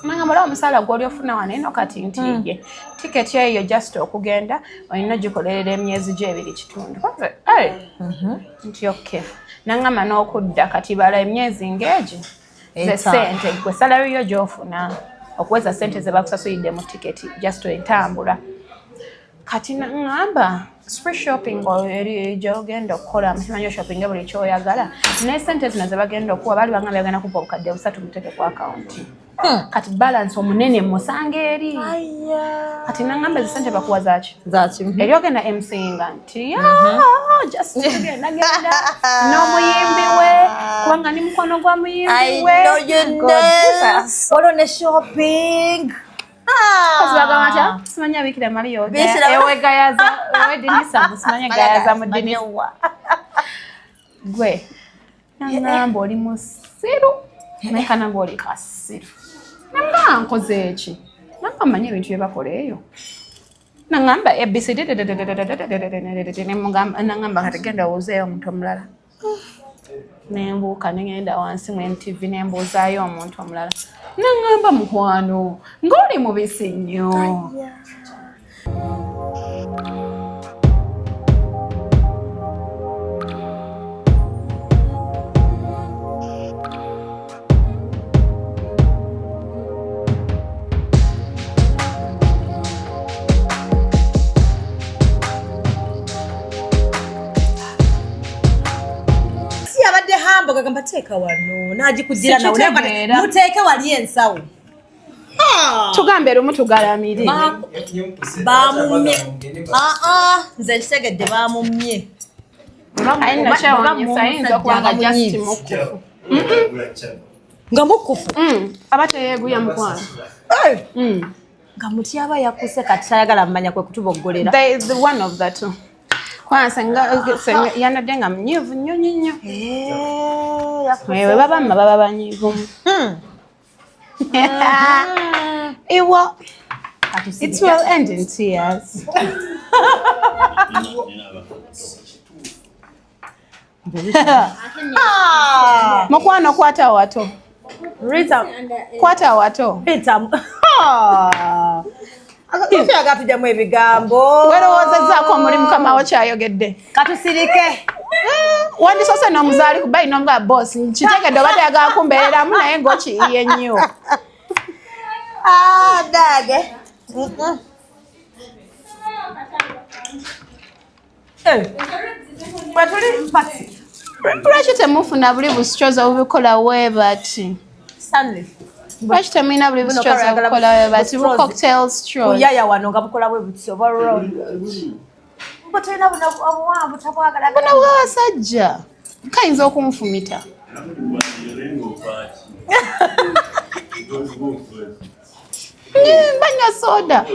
Manga mala omusala gw'oli ofuna wano eno kati ntiye. Tiketi eyo just okugenda olina gikolerera emyezi gy'ebiri kitundu. Nti okay. Nangama n'okudda kati bala emyezi ng'egi. Ze sente gwe salary yo gy'ofuna okuweza sente ze bakusasulidde mu tiketi just entambula. Kati ngamba free shopping eri gy'ogenda okukola amanyo shopping buli ky'oyagala ne sente zino ze bagenda okuwa bali banga bagenda kupa obukadde 3 muteke ku account. Kati balance omunene musanga eri. Kati nangamba sente bakuwa zaaki eri ogenda emsinga nti just genda n'omuyimbi we kubanga ni mukono gwa muyimbi we. Olone shopping Kazwagamacha simanya bikira Mario ewe gayaza ewe dinisa simanya gayaza mu dinisa gwe nangamba oli musiru neka nangamba oli kasiru nanga nkoze eki nanga manya ebintu bye bakola eyo nangamba ABCD nangamba kategenda ozeeyo omuntu omulala nembuuka nengenda wansi mu MTV nembuuzaayo omuntu omulala nangamba mukwano ng'oli mubisi nnyo. Gamba teka wano naji kugira nawe muteke wali ensawo tugambe rumu tugalamire bamumye nze segedde bamumye ayina chawo sayinza kwanga just mukufu nga mukufu abate yeguya mukwano nga muti aba yakuse kati ayagala mmanya kwe kutuboggolera the one of the two kwanza yanadenga mnyevu nnyo wewe baba mma baba banyivu Iwa it will end in tears. Mukwano kwata wato Rita kwata wato Rita Akakisha agatuja mu ebigambo werowozezaako omulimu kama wo kyayogedde katusirike wandi sose n'omuzaali kuba ino nga boss kitegedde obadde yagala kumbeeramu naye ng'okiyiye nnyo dage batuli pati lwaki temufuna buli busityoza obubikola webati lwaki temulina buli busityoza obukola webati bu cocktail straws kuyaya wano nga bukola bwebutyo oba round butolina obuwanvu tabwagala buno bw'abasajja kayinza okunfumita banywa soda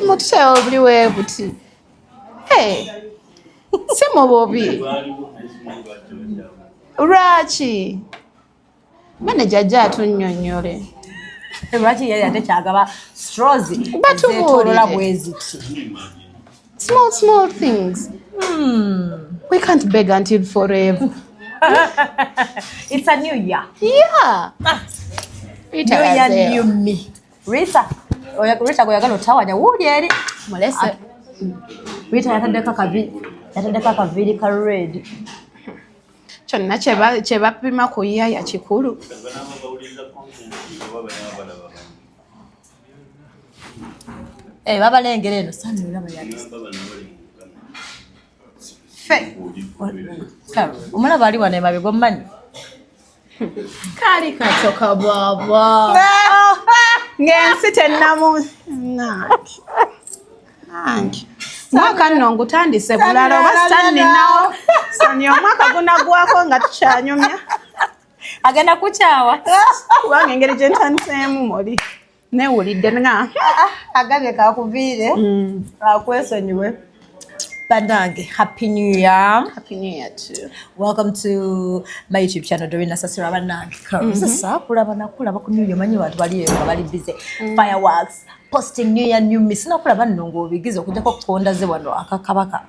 mututayo buli webuti si mu bubi lwaki manager ajja atunnyonnyole lwaki yeye ate kyagaba straws batubuulire bweziti small things we can't beg until forever. It's a new year. Yeah. New year, new me. Rita goyagala otawanya wuli eri mulese Rita yatandeka kaviri ka red kyonna kyebapima ku yaya kikulu babalengera eno sanula fe omulaba ali wano emabega omumanyi kali katoka bwabwa ng'ensi tennamu nange mwaka nno ngutandise bulala oba sitanninawo sani omwaka gunagwako nga tukyanyumya agenda kukyawa kubanga engeri gye ntandiseemu muli newulidde nga agabye kakuviire akwesonyiwe Bandange, Happy New Year. Happy New Year too. Welcome to my YouTube channel, Dorina Sasura Bandange. Sasa kulaba ku New Year manyi watu bali busy. Fireworks, posting New Year new miss. Nakula banongo bigizo kujako kukonda ze wano akakabaka.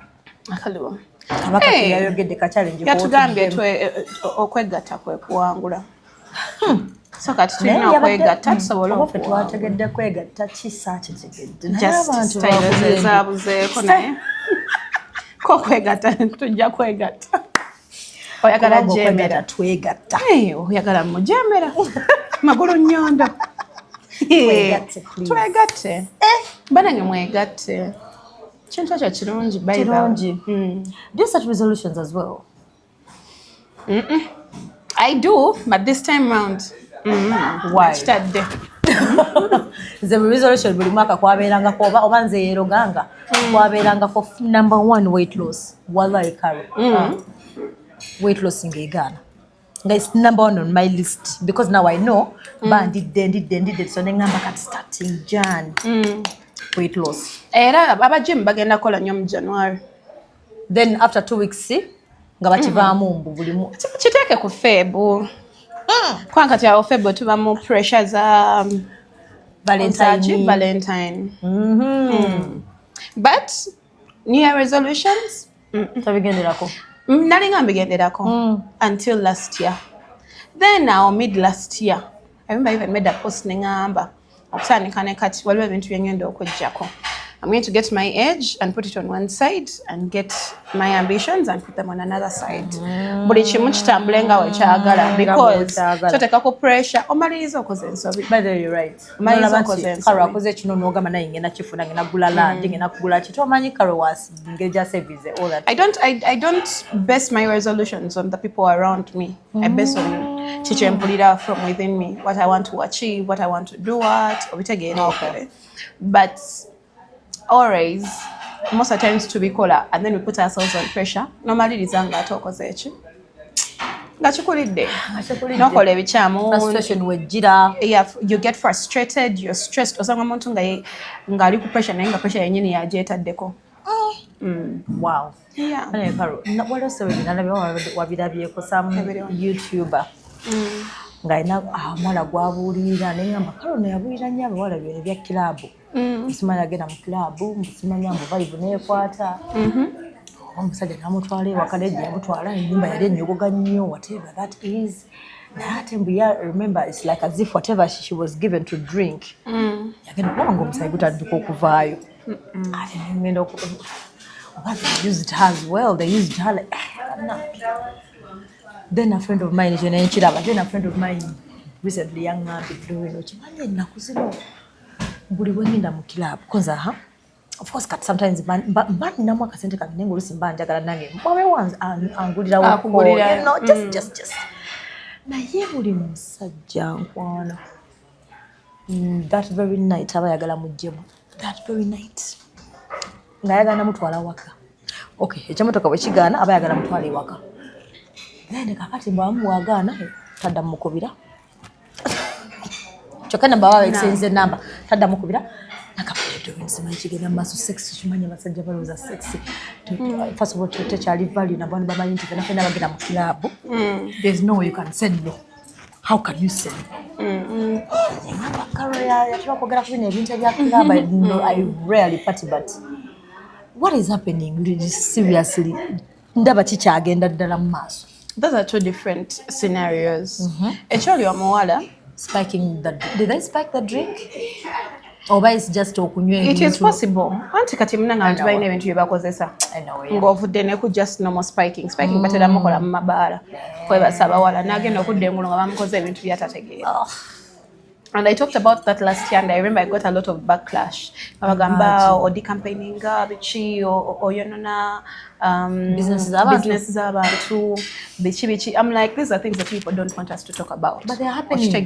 Akaliwa. Kabaka yayogedde ka challenge ko. Yatugambye twe okwegatta kwe kuwangula. So kati tulina okwegatta tusobole okuwa. Twategedde kwegatta kisa kitegedde. Just styles ezaabuzeeko naye. Ko kwegatta tujja kwegatta. Oyagala jemera twegatta. Oyagala mujemera. Magulu nnyondo. Twegatte. Banange mwegatte. Kintu ekyo kirungi kirungi. Do you set resolutions as well? I do, but this time round. Why? Kitadde. The resolution buli mwaka kwabeerangako oba nze yeroganga kwabeerangako number 1 weight loss. Wallahi karo. Weight loss ngeegaana. It's number 1 on my list because now I know bandidde so nengamba kati starting Jan. Weight loss. Era abagym bagenda kola nnyo mu January. Then after 2 weeks nga bakivaamu mbu bulimu. Kiteeke ku Feb. Kwanga kati awo Feb tuba mu pressure za Valentine. But New Year resolutions? Tabigenderako. Nalinga mbigenderako until last year. Then now mid last year, I remember I even made a post nengamba. Okutandika ne kati waliwo ebintu byengenda okujjako. I'm going to get my age and put it on one side and get my ambitions and put them on another side. Buli kimu kitambule nga wekyagala because toteekako pressure omaliriza okoze ensobi. By the way, you're right. Omaliriza okoze ensobi. Karo akoze kino n'ogamba naye ngenda kifuna ngenda kugula land ngenda kugula ki tomanyi Karo was ngeja service all that. I don't base my resolutions on the people around me. I base on kiki mpulira from within me, what I want to achieve, what I want to do obitegeera. But always, most of the times to be caller, and then we put ourselves on pressure. Normally, it's anga tokoze echi. Gachikulide. Nokole bichamu. Frustration wejira. Yeah, you get frustrated, you're stressed. Osanga muntu ngali ku pressure na pressure yenyini ya jeta deko. Wow. Yeah. Ane Karo, what else we nalabye wabirabyeko some YouTuber. Ngaina mwana gwabulira nengamba Karo ne yabulira nnyo abawala bya club. Musimanya agenda mu club, musimanya mbu vibe nekwata. Omusajja namutwala ewaka nejja yamutwala ennyumba yali ennyogoga nnyo, whatever that is. That remember, it's like as if whatever she was given to drink. Yagenda kubanga omusajja gutandika okuvaayo. They used her as well. They used her like Then a friend of mine, then a friend of mine recently young man doing okimanye ennaku zino buli bwengenda mu club konza of course sometimes mbani namwa kasente kange ngolusi mbanjagala nange mwawe wanze angulira wako just naye buli musajja nkwana that very night abayagala mujjemu that very night ngayagala mutwala waka okay ekyamotoka bwe kigaana abayagala mutwala waka nende kakati mbamuwagaana tadda mukubira chokana bawa exenze number tadda mukubira nakapaleto nsima kigenda maso sex kimanya basajja baloza sex first of all to teach value na bwana baba yinti na fena bagenda mu club there's no way you can say no. How can you say ngamba career ya twakogera kubina ebintu bya club I rarely party but what is happening really seriously ndaba kikyagenda ddala mu maso. Those are two different scenarios. Actually omuwala spiking did they spike the drink? Or it's just okunywa it is possible. Anti kati mnanga abantu bayina ebintu bye bakozesa. Ng'ovudde ne ku just normal spiking batera mukola mu mabaala. Kwebasa abawala n'agenda okudda engulu nga bamukoze ebintu byatategeera. And I talked about that last year and I remember I got a lot of backlash. Abagamba odi campaigninga bichi oyonona businesses abantu bichi. I'm like, these are things that people don't want us to talk about. But they're happening to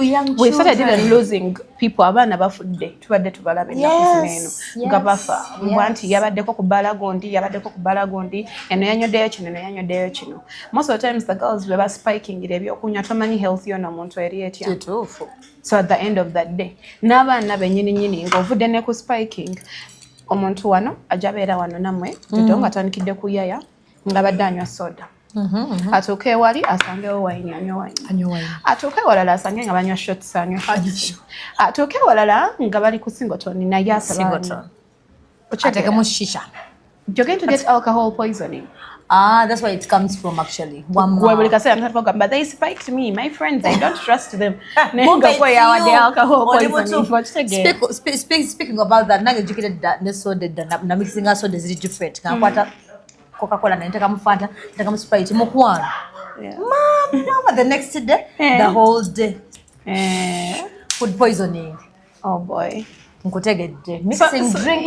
young children. We started even losing people. Abana bafudde tubadde tubalabe nakusineno ngabafa. Mbwanti yabaddeko ku balagondi eno yanyoddeyo kino. Most of the times the girls were spiking ebyokunywa tomanyi health yo n'omuntu eri etya. So at the end of that day, n'abaana bennyini ng'ovudde ne ku spiking, omuntu wano ajabeera wano namwe tudde nga atandikidde kuyaya nga badde anywa soda. Atuuka ewali asangewo wayini anywa wayini. Atuuka ewalala asange nga banywa shots anywa shots. Atuuka ewalala nga bali ku singleton naye asaba. Ateekemu shisha. You're going to get alcohol poisoning. That's where it comes from actually. One But they spiked me, my friends. I don't trust them. Speaking about that, now educated that na mixing us so is different. Coca-Cola na nitaka mfanta, nitaka msprite mukwano. Mama, the next day, the whole day. Food poisoning. Oh boy. Mixing drinks.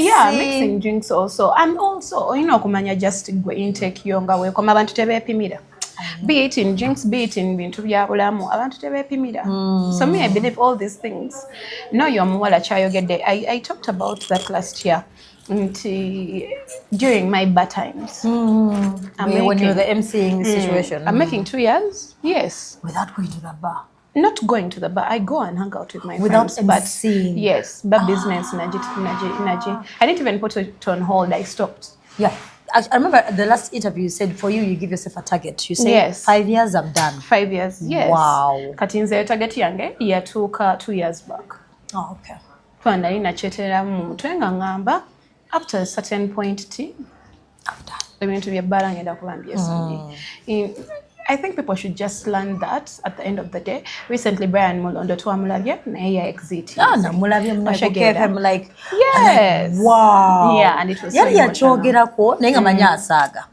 Yeah, mixing drinks also. And also, kumanya just intake yonga we koma abantu tebepimira. Be it in drinks, be it in bintu bya bulamu, abantu tebepimira. So me, I believe all these things. No, you're muwala chayogedde. I talked about that last year. During my bad times. When you're the emceeing situation. I'm making 2 years. Yes. Without going to the bar. Not going to the bar. I go and hang out with my without friends. emceeing. Yes, but business naji. I didn't even put it on hold. I stopped. Yeah. I remember the last interview you said for you give yourself a target. You said yes. 5 years I'm done. 5 years. Yes. Wow. Kati nze target yange yatuuka 2 years back. Oh, okay. Twandali nachetera mu mutwe nga ngamba after a certain point I'm done. Ebintu bya bbala ngenda kubambye I think people should just learn that at the end of the day. Recently, Brian Mulondo twamulabye naye exit. Namulabye munakugera. I'm like, yes. Like, wow. Yeah, and it was yali yachogerako naye nga manya asaga.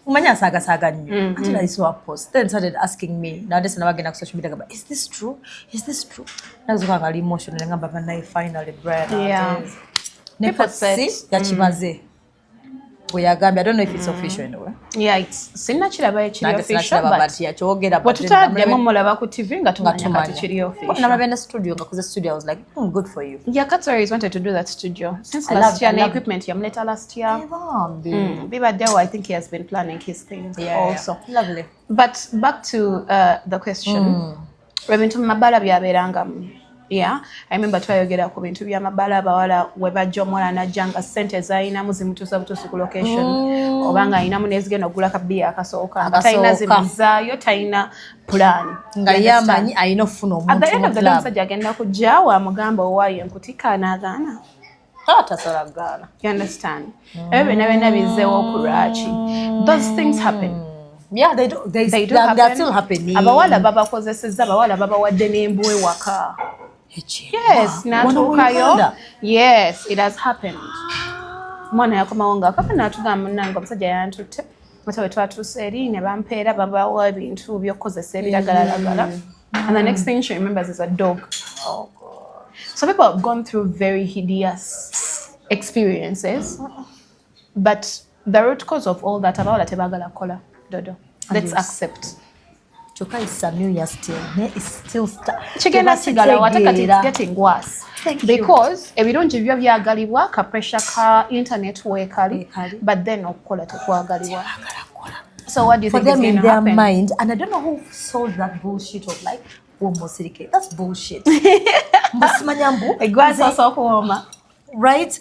Umanya asaga nnyo. Until I saw a post, then started asking me. Nowadays nabagenda ku social media is this true? Is this true? Nazuka ngali emotional ngamba banaye finally Brian. Yeah. People said yachimaze. I don't know if it's official anyway. Yeah, it's sinachiraba chiri official but yachogera but tutadde mulaba ku TV nga tumanya kati chiri official. Na mabenda studio because the studio I was like, good for you. Yeah, Katari wanted to do that studio since last year. The equipment later last year. Biba Dewa, I think he has been planning his things also. Yeah. Lovely. But back to the question. Rebintu mabala byaberangamu. Yeah, I remember twayogera ku bintu bya mabala abawala webajja omwala najjanga sente zayina muzimutusa butusi ku location obanga ayina munezigeno ogula kabbiya akasooka tayina zimizaayo tayina plan nga yamanyi ayina ofuna omuntu at the end of the day musajja agenda kujja wamugamba owaayo enkutika n'agaana tasala gaana. You understand? Ebyo byonna bizzeewo ku lwaki those things happen. Yeah, they do. They do happen. They're still happening. Abawala babakozesezza abawala babawadde n'embwa ewaka. Yes, natuukayo. Yes, it has happened. Mwana yakomawo nga papa n'atugamba munnange omusajja yantutte mutawe twatuuse eri ne bampeera babawa ebintu by'okukozesa ebiragalalagala. And the next thing she remembers is a dog. Oh God. So people have gone through very hideous experiences. But the root cause of all that abawala tebagala kola dodo. Let's accept. Choka is a new year still. It's still Chigenda sigala watakati it's getting worse. Because ebirungi byo byagalibwa ka pressure ka internet wekali but then okukola tekwagalibwa. So what do you think is going to happen? For them in their mind, and I don't know who sold that bullshit of like Mosirike. That's bullshit. Musimanyambu. Egwaso so kuoma. Right?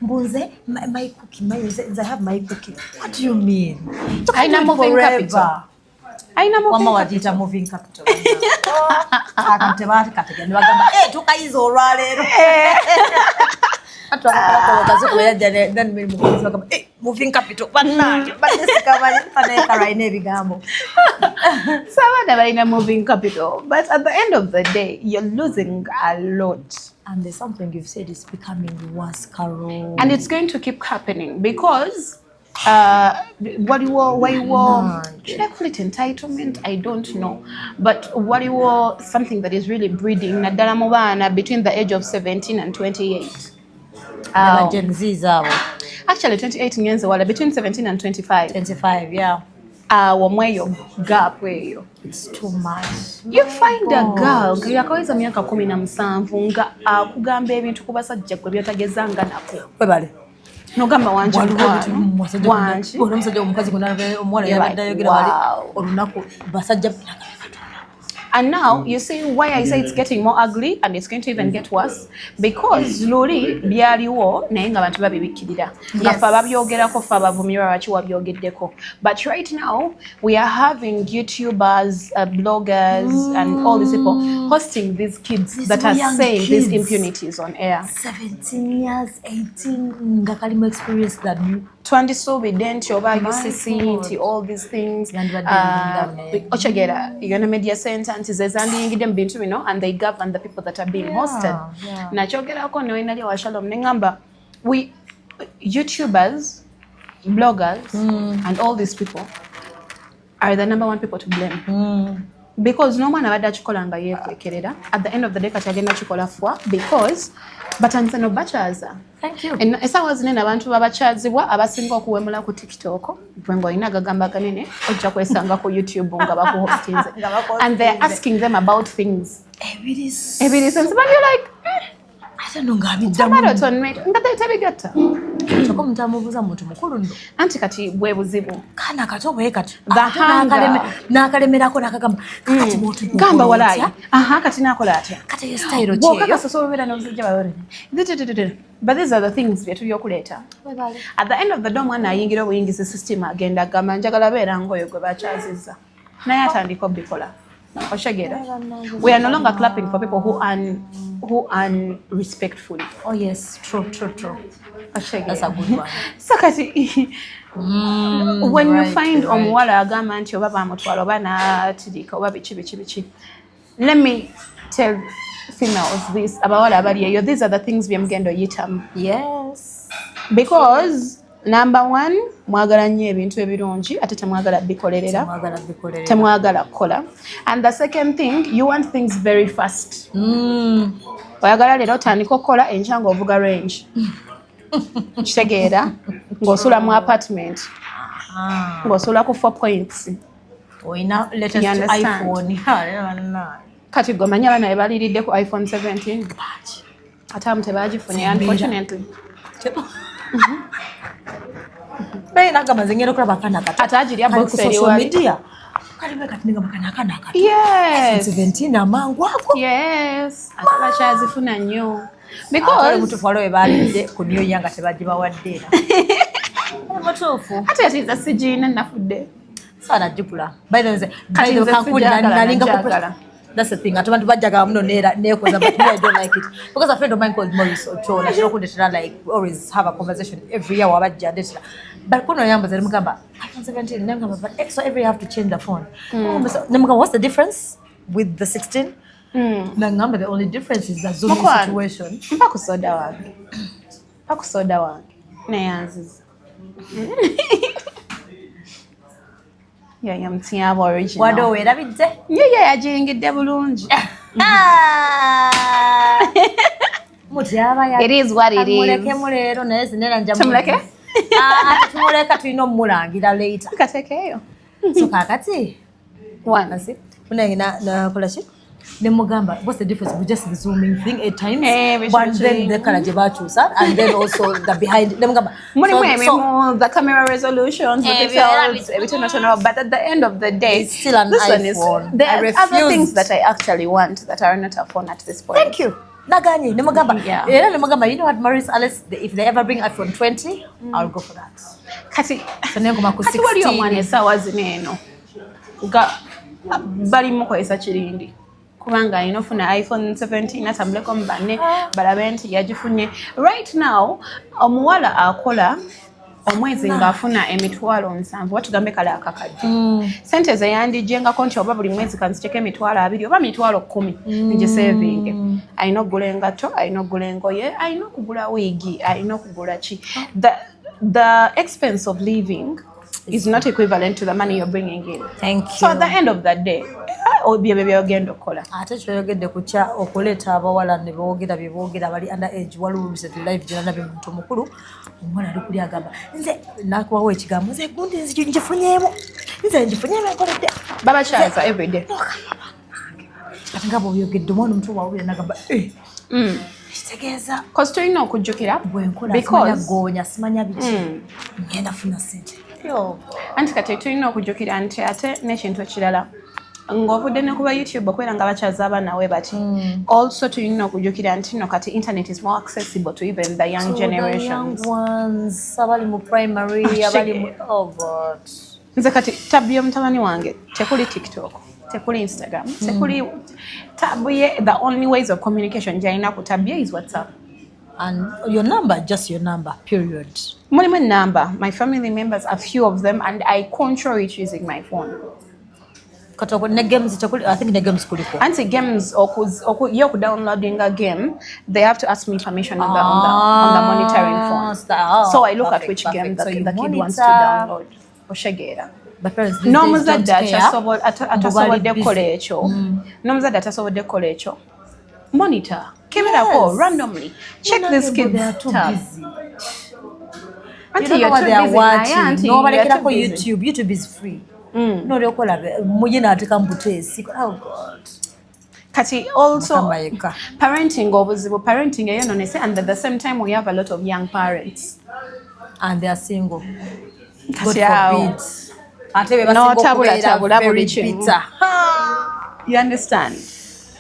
Mbunze, my cookie, I have my cookie. What do you mean? I know moving capital. I know moving capital. Moving capital. Akantebati kategani bagamba tukaizo olwaleero. Then moving capital. Moving capital. But at the end of the day, you're losing a lot. And there's something you've said is becoming worse, Carol. And it's going to keep happening because Waliwo, should I call it entitlement? I don't know. But Waliwo, something that is really breeding naddala mu baana between the age of 17 and 28. Gen Z zabo. Actually 28 ngenze wala between 17 and 25. 25, yeah. Wamweyo gap weyo. It's too much. You find a girl yakaweza myaka 17 nga akugamba ebintu kubasajja gwe byatagezanga nako. Webale. Nogamba wanje wanje omusajja omukazi gonna omwana yabadde ayogera wali olunaku basajja. And now you see why I say it's getting more ugly and it's going to even get worse because luli byaliwo naye nga bantu babibikirira nga fa babyogerako fa bavumirwa lwaki wabyogeddeko. But right now we are having YouTubers, bloggers and all these people hosting these kids that are saying kids. These impunities on air. 17 years, 18 nga kalimu experience that you twandisuubidde nti oba UCC nti all these things ochegera Uganda Media Center nti ze zandiyingidde mu bintu bino and they govern the people that are being hosted. Nakyogerako ne wenali wa Shalom ne ngamba we YouTubers, bloggers and all these people are the number one people to blame. Because no mwana abadde akikolanga yeekwekerera at the end of the day kati agenda kikola fwa because batandise nobakyaza. Thank you. Essaawa zinene abantu babakyazibwa abasinga okuwemula ku TikTok gwe ng'olina agagamba kanene ojja kwesanga ku YouTube nga bakuhostinze and they're asking them about things ebiriso nsiba you're like ate no ng'abiddamu nga tebigatta kyokka omuntu amubuuza muntu mukulu ndo anti kati bwe buzibu kaana kato bwe kati n'akalemerako n'akagamba kati gamba walaayi kati n'akola atya kati ye style ki bw'okakasa obeera n'obuzijja bayorere but these are the things bye tuli okuleeta at the end of the day omwana ayingira obuyingizi system agenda agamba njagala beera ngoyo gwe bakyazizza naye atandika obikola oshegera we are no longer clapping for people who earn respectfully. Oh yes, true. That's a good one. So kati when you find omuwala agamba nti oba bamutwala oba n'atirika oba biki let me tell females this abawala abali eyo these are the things bye mugenda oyitamu. Yes, because number one mwagala nnyo ebintu ebirungi ate temwagala bikolerera temwagala kukola and the second thing you want things very fast. Oyagala leero otandika okukola enkya ng'ovuga range kitegeera ng'osula mu apartment ng'osula ku 4 points oyina latest iPhone kati gwe manyi abaana baliiridde ku iPhone 17 ate amu tebagifunye unfortunately nagamba zengera okulaba akaana kato ate agirya box eriwali yes 17 amangu ako yes ate bakyazifuna nnyo because mutufalo we balidde ku New Year nga tebagibawadde era mutuufu ate yatiza sigiina nafudde sana jukula by the way kankuli nalinga that's the thing abantu bajjaga muno nekoza but I don't like it because a friend of mine called Maurice Ochola she don't like always have a conversation every year wabajja ndetira but kuno yamba zali mugamba iPhone 17 nangamba but so every year you have to change the phone namugamba what's the difference with the 16 nangamba the only difference is the zooming situation pakusoda wange neyanziza ya mtiabo original wado werabidde yagiyingidde bulungi mutyaba ya it is what it is muleke mulero naye zinera njamu tumuleke tumuleka tulina omulangira later katekeeyo so kakati wanasi unayina nakola ki nemugamba what's the difference with just the zooming thing at times but then the color jebachusa and then also the behind nemugamba the camera resolutions the pixels everything national but at the end of the day it's still an iPhone. There are other things that I actually want that are not a phone at this point. Thank you. Naganye nemugamba era nemugamba you know what Maurice Alice if they ever bring iPhone 20 I'll go for that kati sanengoma ku 16 wali omwana esaawa zineeno nga bali mukozesa kirindi kubanga alina ofuna iPhone 17 atambuleko mu banne balabe nti yagifunye right now omuwala akola omwezi ng'afuna emitwalo 7 watugambe kale akakadde sente ze yandiggyengako nti oba buli mwezi kanziteko emitwalo 2 oba mitwalo 10 ngisevinge alina okugula engatto alina okugula engoye alina okugula wiigi alina okugula ki the expense of living is not equivalent to the money you're bringing in. Thank you. So at the end of the day, byogenda okukola ate kyoyogedde kukya okuleeta abawala ne boogera bali under age waliwo recent live gyonna bintu mukulu omwana ali kuli agamba nze nakubawo ekigambo nze gundi nzifunyeemu enkoledde babakyaza everyday ate nga bw'oyogedde omwana omutu wawulira nagamba kitegeeza cause tulina okujjukira bwenkola goonya simanya biki ngenda funa sente anti kati tulina okujjukira nti ate n'ekintu ekirala ng'ovudde ne kuba YouTube okwera nga bakyaza abaana we bati also tulina okujjukira nti no kati internet is more accessible to even the young generations abali mu primary abali mu god nze kati tab y'omutabani wange tekuli TikTok tekuli Instagram tekuli tab ye the only ways of communication gyalina ku tab ye is WhatsApp And your number, just your number, period. My number, my family members, a few of them, and I control it using my phone. I think the games could be. Anti games or downloading a game, they have to ask me permission on the monitoring phone. So I look at which game the kid wants to download. Oshagera. Nomuzadde atasobodde kukola ekyo. Nomuzadde atasobodde kukola ekyo. Monitor. Keberako randomly. Check this kid's tab. You don't know what they are watching. Nobody can go YouTube. YouTube is free. No, they'll call it. Mujina atikambutesi. Oh God. Kati also parenting obuzibu parenting and at the same time we have a lot of young parents and they are single. God forbid. No tabula buli kimu. You understand?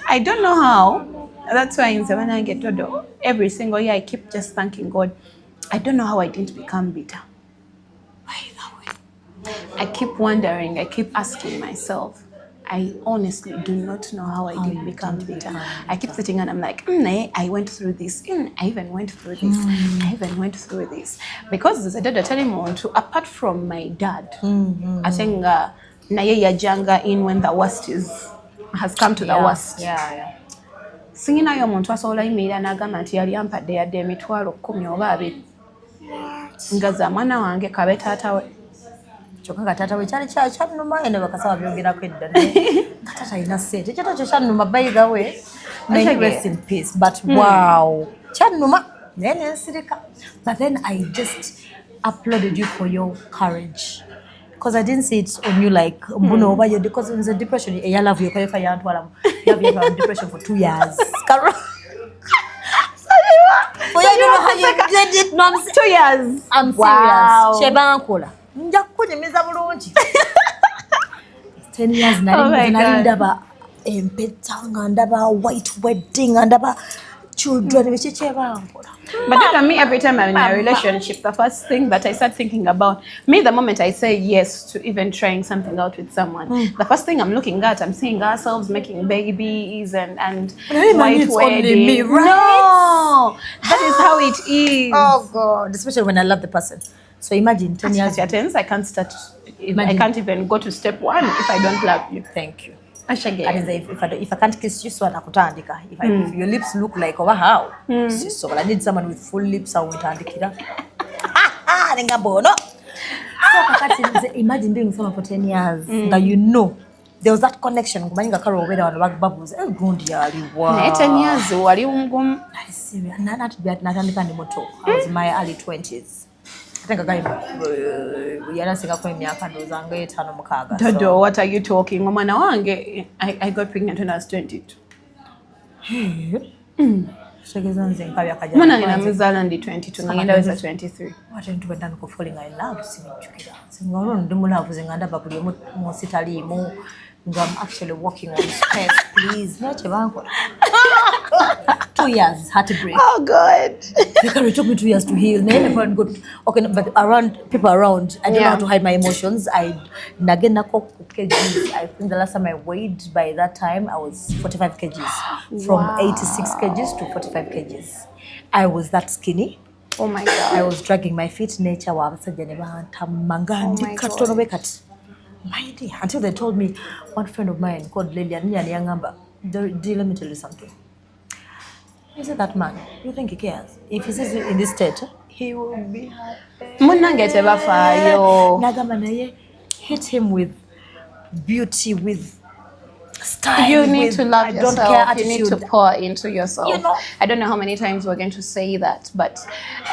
I don't know how. That's why in when I get todo every single year I keep just thanking God. I don't know how I didn't become bitter. By the way, I keep wondering, I keep asking myself, I honestly do not know how I didn't become bitter. I keep sitting and I'm like, I went through this. I even went through this. I even went through this. Because as I did tell him apart from my dad, I think naye yajanga in when the worst has come to the worst. Yeah. Singina yo muntu asobola email n'agamba nti yali ampadde yadde emitwalo 10 oba 2. Ngaza mwana wange kabe taata we. Kyokka taata we kyali kyannuma ene bakasaba byogerako edda naye taata alina ssente ekyo kyannuma by the way. Rest in peace. But wow. Kyannuma naye nensirika. But then I just applauded you for your courage. Because I didn't see it on you like because it was a depression. I love you. You have depression for 2 years. For you don't know how you did it. No, 2 years. I'm serious. Sheba Ankola. 10 years ndaba empetanga ndaba white wedding ndaba children But look at me, every time I'm in a relationship, the first thing that I start thinking about, the moment I say yes to even trying something out with someone, the first thing I'm looking at, I'm seeing ourselves making babies and white it's wedding. Only me, right? No, that is how it is. Oh God, especially when I love the person. So imagine 10 years. I can't start. I can't even go to step 1 if I don't love you. Thank you. If I can't kiss you, so nakutandika. If your lips look like how? So I need someone with full lips. I won't tandikira. So imagine being with someone for 10 years that you know there was that connection. Kumaninga karo weda wano bubbles. Gundi yali wow. 10 years wali ungum. Natandika ni Motoka. I was in my early 20s. I think I got Dodo, what are you talking? Omwana wange, I got pregnant when I was 22. Mwana ngina muzala ndi 22, ngenda weza 23. What into when I'm falling in love, singo ndimulavu zinganda bakuli mu sitalimu. I'm actually working on space, please. 2 years had to break. Oh God! It took me 2 years to heal. Okay, but people around, I don't know how to hide my emotions. I think the last time I weighed by that time I was 45 kgs. From 86 kgs to 45 kgs. I was that skinny. Oh my God! I was dragging my feet. Nature was until they told me, one friend of mine called Lilian Agamba, let me tell you something. He said, that man, you think he cares? If he says in this state, he will be happy. Nagamba hit him with beauty, with style. You need to love yourself. You need to pour into yourself. You know? I don't know how many times we're going to say that, but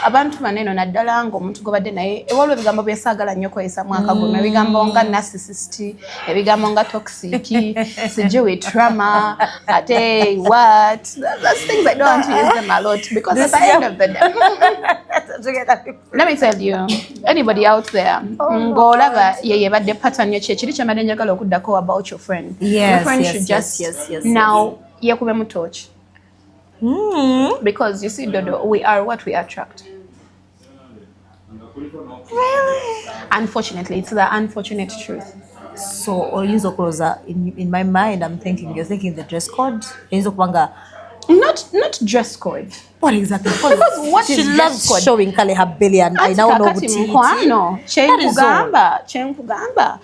abantu maneno naddala ng'omuntu gobadde naye ewaliwo ebigambo byesaagala nnyo kweyisa mwaka guno ebigambo nga narcissist, ebigambo nga toxic, sijui trauma, ate what. Those things I don't want to use them a lot because at the end of the day, let me tell you, anybody out there, ng'olaba ye badde pattern yo kye kiri kyembadde njagala okuddako about your friend. Your friend should just now yakube mu torch. Because you see, Dodo, we are what we attract. Really? Unfortunately, it's the unfortunate truth. So, in my mind, I'm thinking, you're thinking the dress code. Not dress code. What exactly? Because what she is loves dress code? showing Kale her belly, and I now know Mukwano, Chenkugamba.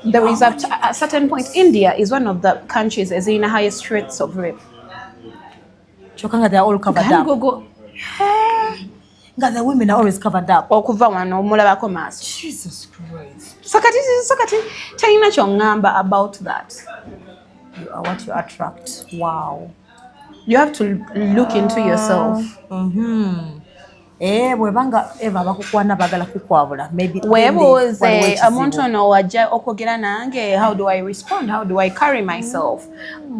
There is a certain point. India is one of the countries as in the highest rates of rape. Chokanga, they're all covered up. Go. The women are always covered up. Jesus Christ. Sakati, China chongamba about that. You are what you attract. Wow. You have to look into yourself. Bwebanga eva bakukwana bagala kukwabula maybe webuuze omuntu ono wajja okwogera nange, how do I respond, how do I carry myself?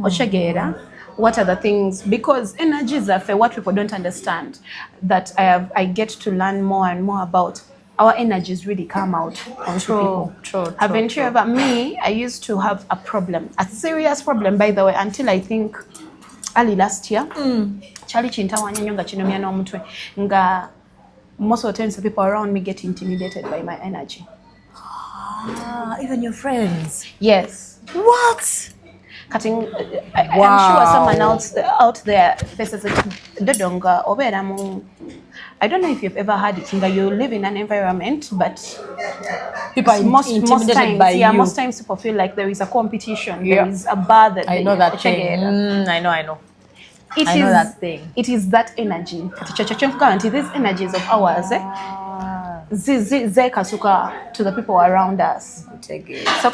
Ochegeera, what are the things, because energies are what people don't understand, that I get to learn more and more about. Our energies really come out onto people. Haven't you ever? Me, I used to have a problem, a serious problem, by the way, until I think early last year. Chali chintawanya nnyo nga kinomya n'omutwe nga most of the times the people around me get intimidated by my energy. Even your friends? Yes. What? I'm sure someone out there faces it. Dodonga oberamu. I don't know if you've ever had it. You live in an environment, but people are intimidated times, by you. Most times people feel like there is a competition. There is a bar that I know that thing. I know. I know that thing. It is that energy. These energies of ours, kasuka to the people around us. So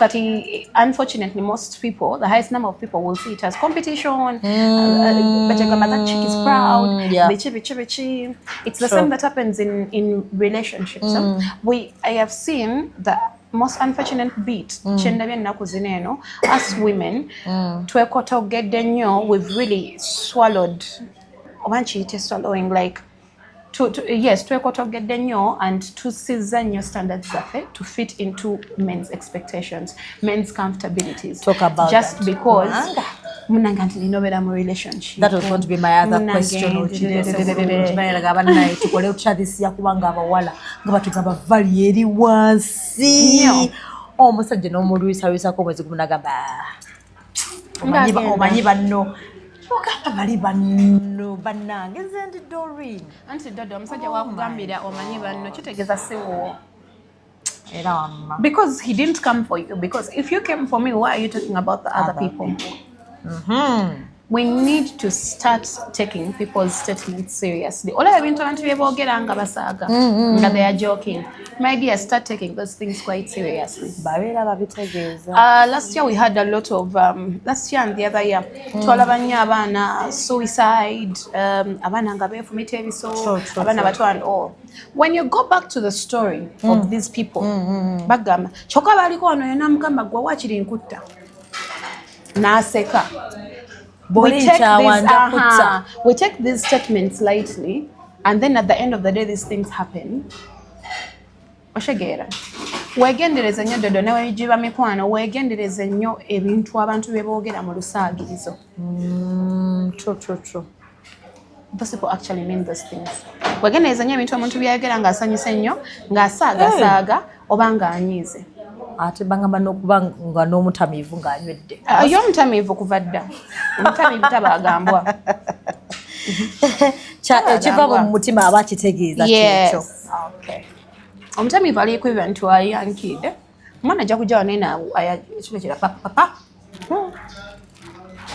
unfortunately, most people, the highest number of people will see it as competition. That chick is proud. It's the same that happens in relationships. I have seen the most unfortunate bit. Us women, we've really swallowed. Swallowing like. Twekotogedde nnyo and tusiza nnyo standards zaffe to fit into men's expectations, men's comfortabilities. Talk about just that. Because munanga nti ninobeera mu relationship. That was going to be my other question. Tukole kukyadisiya kubanga abawala nga batugamba vali eri wansi. Omusajja n'omulwisako omwezi gumu nagamba omanyi banno. Bali banno bannange nze ndi Doreen. Anti Dodo omusajja wakugambira omanyi banno kitegeeza siwo. Era wamma. Because he didn't come for you. Because if you came for me, why are you talking about the other people? We need to start taking people's statements seriously. All I've been trying to be about getting basaga, that they are joking. My dear, start taking those things quite seriously. Last year we had a lot of last year and the other year. Twalabanya abana suicide, abana ngabe fumite ebiso, abana bato and all. When you go back to the story of these people, bagamba choka baliko ano yena mugamba gwa wachiri nkutta. Naseka. We take these statements lightly, and then at the end of the day, these things happen. Oshegeera. Weegendereze nnyo Dodo ne weegiba mikwano, weegendereze nnyo ebintu abantu bye boogera mu lusaagirizo. True. Those people actually mean those things. Weegendereze nnyo ebintu omuntu byayogera ng'asanyuse nnyo, ng'asaagasaaga oba ng'anyiize. Ate bangamba n'okuba nga n'omutamiivu ng'anywedde. Yo omutamiivu kuva dda. Omutamiivu tabaagambwa. Kiva mu mutima aba kitegeeza kyekyo. Omutamiivu aliko ebintu ayankidde. Omwana ajja kujja wano ena ekiro papa.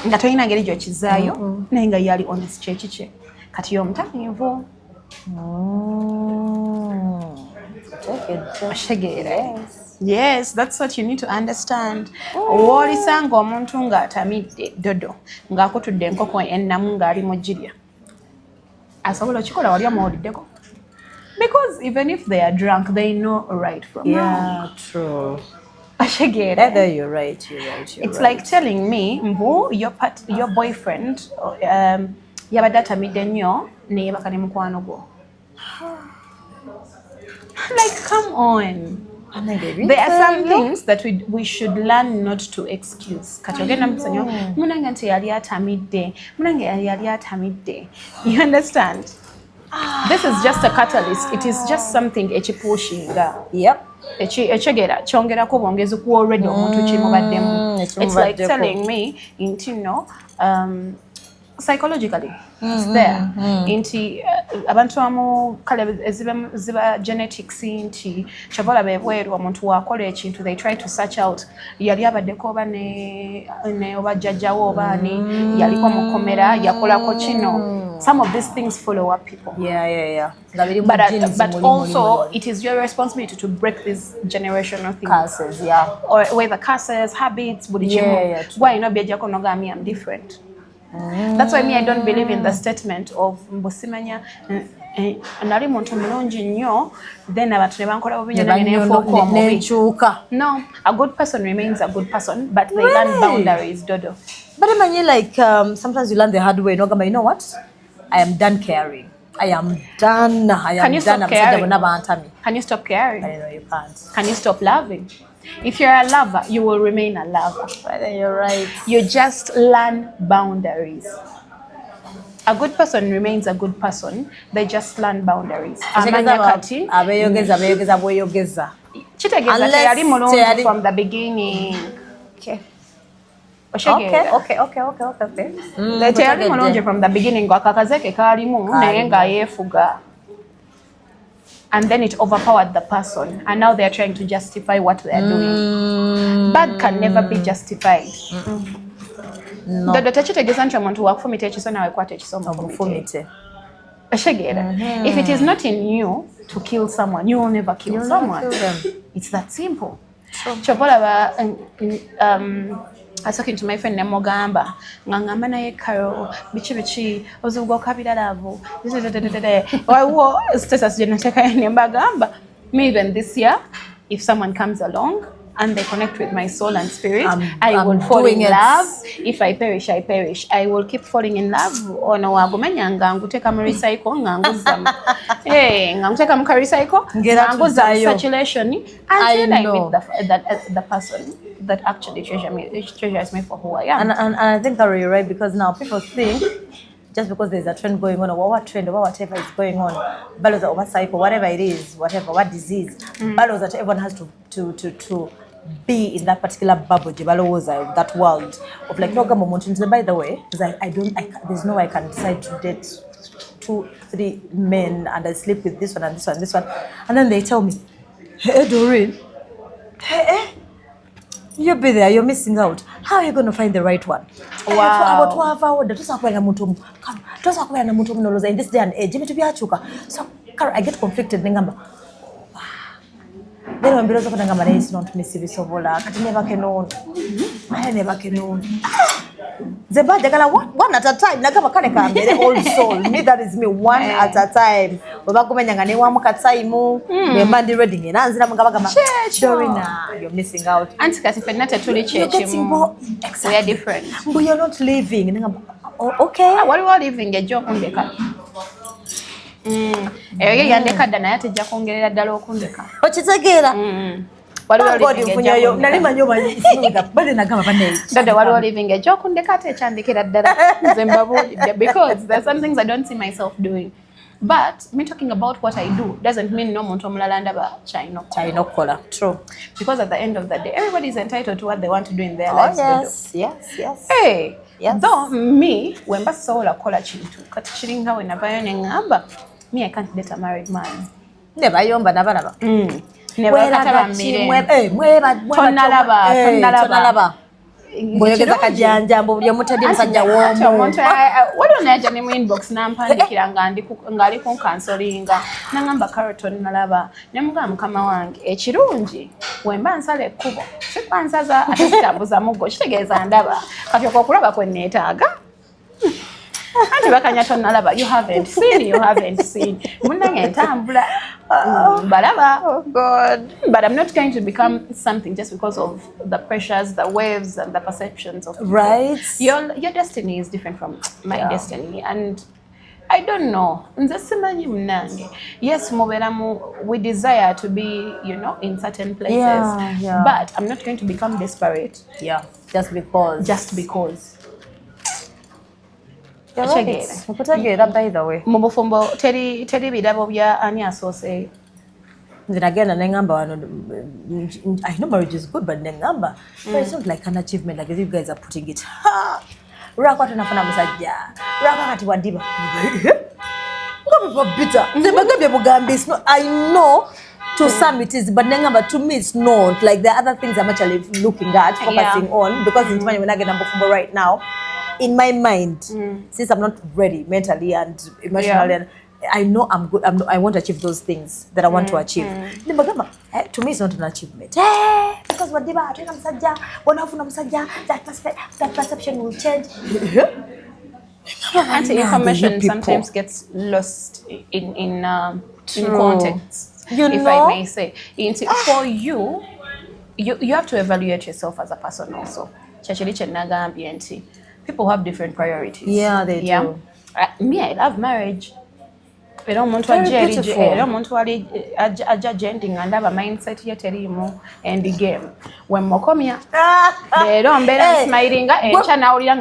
Nga tolina ngeri gy'okizaayo naye nga yali honest kyekikye. Kati yo omutamiivu. Yes, that's what you need to understand. Wolisanga omuntu ng'atamidde Dodo ng'akutudde enkoko ennamu ng'ali mu ggirya. Asobola okikola wali amuwuliddeko. Because even if they are drunk, they know right from wrong. True. Either you're right. It's like telling me, Mbwa, your boyfriend, yabadde atamidde nnyo ne yeebaka ne mukwano gwo. Like, come on. There are some things that we should learn not to excuse. Katogenda msanyo, munanga nti yali atamidde, munanga yali atamidde. You understand? This is just a catalyst. It is just something echipushinga. Yep. Echegera chongera ko bongezi ku already omuntu chimubaddemu. It's like telling me, you know, psychologically it's there inti abantu amu kale ziba genetics inti chabola bebweru omuntu wakola ekintu they try to search out yali abaddeko oba ne obajjajjawo obaani yaliko mukomera yakolako kino. Some of these things follow up people. Yeah. But also, it is your responsibility to break these generational things. Curses, yeah. Or whether curses, habits, yeah. Why not be a I'm different. That's why I don't believe in the statement of Mbosimanya nali muntu mulungi nnyo then abantu ne bankola obunyana. No, a good person remains a good person, but they learn boundaries, Dodo. But I mean, like sometimes you learn the hard way. You know what? I am done caring. I am done. Can you stop caring? Can you stop caring? I know you can't. Can you stop loving? If you're a lover, you will remain a lover. You're right. You just learn boundaries. A good person remains a good person. They just learn boundaries. Chitegeza from the beginning. Okay. Okay. Teyali mulungi from the beginning akakazeke kalimu naye nga yefuga. And then it overpowered the person and now they are trying to justify what they are doing. Bad can never be justified. No. Dodo tekitegeza nti omuntu wakufumita ekiso nawe kwata ekiso mufumite. If it is not in you to kill someone, you will never kill someone. It's that simple. Chobola I was talking to my friend Agamba. Ngangamba naye karo bichi ozubwo kabira lavo. Why was status geneteka Agamba? Me even this year, if someone comes along and they connect with my soul and spirit, I will fall in love. If I perish, I perish. I will keep falling in love. Ono wagumenya nganguteka mu recycle nganguza. Nganguteka mu recycle nganguza circulation until I meet the person that actually treasures me for who I am. And I think that you're right, because now people think just because there's a trend going on, or what trend, or whatever is going on, ballows or what cycle, whatever it is, whatever, what disease, ballows that everyone has to be in that particular bubble, that world of like, no, by the way, there's no way I can decide to date 2-3 men and I sleep with this one and this one and this one, and then they tell me, hey Doreen, you'll be there, you're missing out. How are you going to find the right one? Wow. In this day and age, so I get conflicted. Then when Bilozo Nangama is not Missy Sovola, I never can know. One at a time. Nakama the old soul. Me, that is me, one at a time. You're missing out. We are different. But you're not living. Okay. What are you living? A joke on the car. Yandeka dana yatejja kongerera ddala okundeka. Okitegeera? Dada waliwo living ejo okundeka ate ekyandikira ddala nze mbabuulidde, because there's some things I don't see myself doing. But me talking about what I do doesn't mean no muntu omulala ndaba kyalina okukola. True. Because at the end of the day, everybody is entitled to what they want to do in their lives. Yes. Hey, though me, when basobola kukola kintu kati kiringa we navayo ne ngamba, me I can't date a married man. Nebayomba nabalaba. Tonalaba. Boyogeza kajjanjambo buli omutadde musajja w'omu. Waliwo nayaja ne mu inbox nampandikira ng'ali kunkansolinga. Nangamba Carlton nalaba. Ne mugamba mukama wange ekirungi wemba nsala ekkubo sikwansaza ate sitambuza muggo kitegeeza ndaba. Kati okulaba kwe neetaaga. Anti bakanya tonalaba, you haven't seen. Munange ntambula. Balaba. Oh God. But I'm not going to become something just because of the pressures, the waves, and the perceptions of people. Right. Your destiny is different from my destiny, and I don't know. Yes, we desire to be, in certain places. But I'm not going to become desperate. Yeah. Just because. You're right. Mukutegeera by the way. Mu bufumbo teri bidabo bya ani asoose. Then again, I know marriage is good, but Nengamba, it's not like an achievement like you guys are putting it. Lwako tunafuna musajja. Lwako kati wadiba. Ngobe for bitter. Nzebagambye bugambi. I know to some it is, but to me it's not. Like there are other things I'm actually looking at, focusing on, because it's when I get number right now, in my mind, since I'm not ready mentally and emotionally, and I know I'm good. I want to achieve those things that I want to achieve. To me, it's not an achievement. Because what that perception will change. Anti-information sometimes gets lost in context. If I may say, for you have to evaluate yourself as a person also. People have different priorities. Yeah, they do. Me, I love marriage. I don't want to judging and have a mindset yet and the game. When Mokomia, they don't better smiling and channel young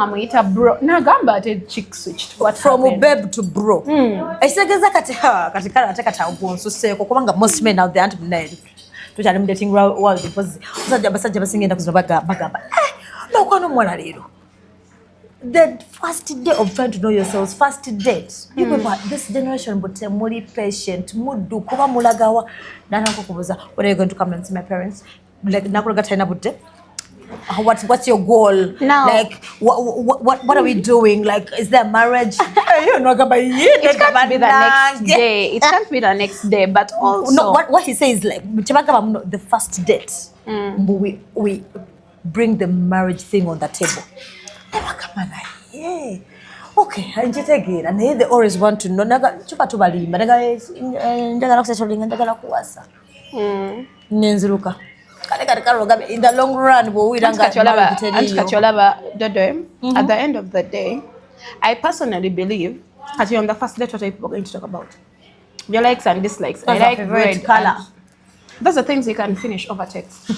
bro. Agamba chick switched. What from babe to bro? I said, most men out there aren't married. To tell them dating world because the first day of trying to know yourselves, first date. People, this generation, but more patient, mudu, kuba mulagawa. When are you going to come and see my parents? Like, what's your goal? Now, like, what are we doing? Like, is there marriage? It can't be the next day. It can't be the next day, but also no. What he says is like the first date. We bring the marriage thing on the table. Yeah. Okay, I just again, and they always want to know. Chupa tubali, ndagala kusesolinga, ndagala kuwasa. Nenziruka. In the long run, at the end of the day, I personally believe, as you're on the first date, what are people going to talk about? Your likes and dislikes. I like red color. Those are things you can finish over text.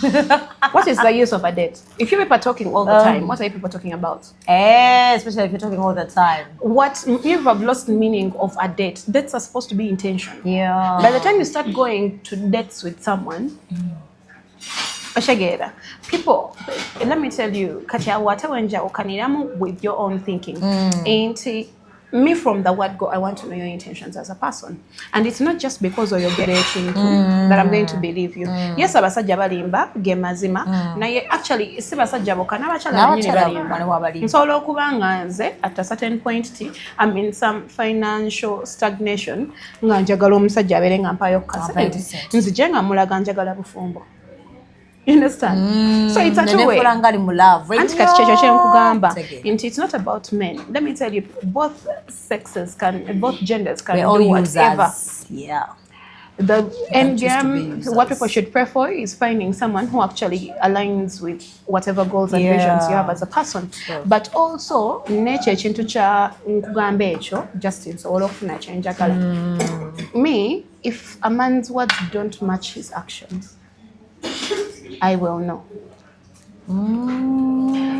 What is the use of a date? If you people are talking all the time, what are you people talking about? Especially if you're talking all the time. What you have lost meaning of a date. Dates are supposed to be intentional. Yeah. By the time you start going to dates with someone, people, let me tell you, with your own thinking. Ain't me from the word go, I want to know your intentions as a person. And it's not just because of your getting that I'm going to believe you. Yes, abasajja balimba gemazima naye actually si basajja bokka n'abakyala nyinyi balimba. Nsobola okuba nga nze at a certain point I'm in some financial stagnation nga njagala omusajja abeere nga mpayo kasente nzije nga mulaga njagala bufumbo. You understand? So it's a two-way. And it's not about men. Let me tell you, both genders can do whatever. Yeah. The end game, what people should pray for is finding someone who actually aligns with whatever goals and visions you have as a person. Sure. But also, nature chintu cha nkugambe echo, Justin, so all of na change akala. Me, if a man's words don't match his actions, I will know.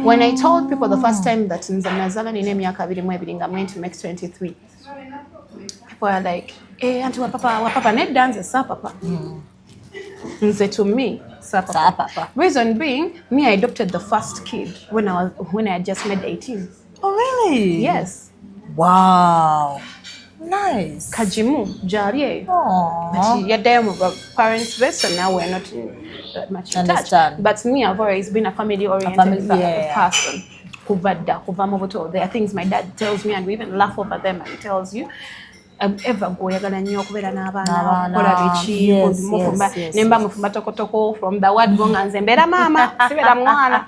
When I told people the first time that I'm going to make 23, people are like, "Hey, auntie, papa, net dance sa papa." To me, sa papa. Reason being, me, I adopted the first kid when I had just made 18. Oh, really? Yes. Wow. Nice. Kajimu, Jariye. But you're there with parents' best, and now we're not that much in touch. But me, I've always been a family-oriented person. There are things my dad tells me, and we even laugh over them, and he tells you. Ever go yagala nnyo okubeera n'abaana okola biki nemba mufumba tokotoko from the word go nga nze mbeera maama sibeera mwana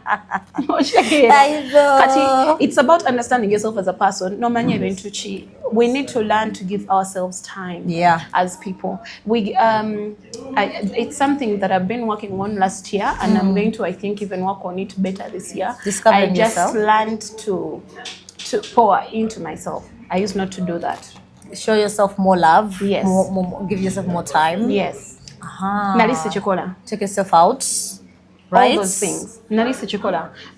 kati it's about understanding yourself as a person nomanya ebintu ki. We need to learn to give ourselves time as people. It's something that I've been working on last year, and I'm going to, I think, even work on it better this year. Discovering I just yourself. learned to pour into myself. I used not to do that. Show yourself more love. Yes. More, give yourself more time. Yes. Take yourself out. Right? All those things.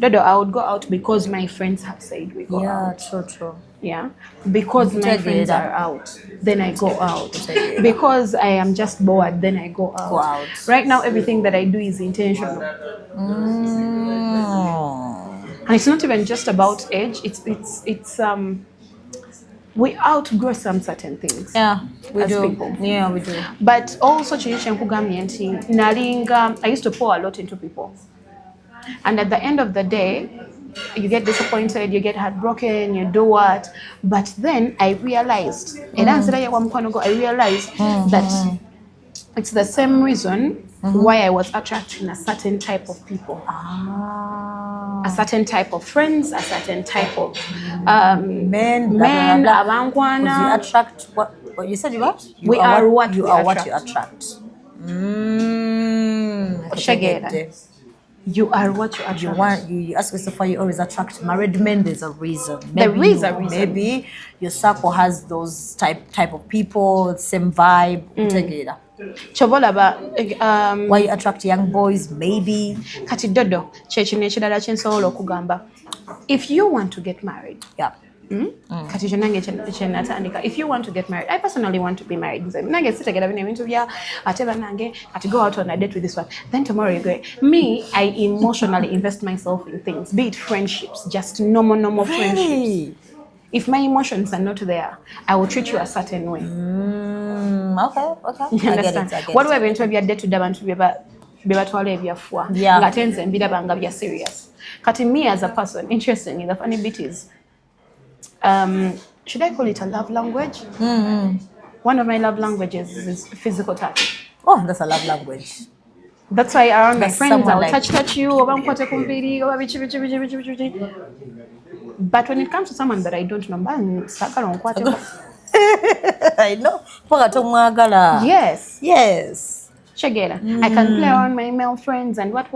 Dodo, I would go out because my friends have said we go out. Yeah, true. Yeah. Because my friends are out, then I go out. Because I am just bored, then I go out. Right now, everything that I do is intentional. And it's not even just about age. It's we outgrow some certain things. Yeah, we as do. People. Yeah, we do. But also I used to pour a lot into people. And at the end of the day, you get disappointed, you get heartbroken, you do what. But then I realized, that it's the same reason why I was attracting a certain type of people. A certain type of friends, a certain type of men, Because you attract what you said you what? You are what you attract. You are what you attract. You ask yourself why you always attract married men. There's a reason. Maybe your circle has those type of people, same vibe. Why you attract young boys? Maybe. If you want to get married, yeah. If you want to get married, I personally want to be married. I go out on a date with this one. Then tomorrow you go. Me, I emotionally invest myself in things, be it friendships, just normal friendships. If my emotions are not there, I will treat you a certain way. Okay. You understand? What do I mean to be a date to them to be about? Serious. Cutting me as a person, interestingly, the funny bit is, should I call it a love language? One of my love languages is physical touch. Oh, that's a love language. That's why around my friends, I'll touch you. But when it comes to someone that I don't know, I know. Yes. I can play around my male friends and what.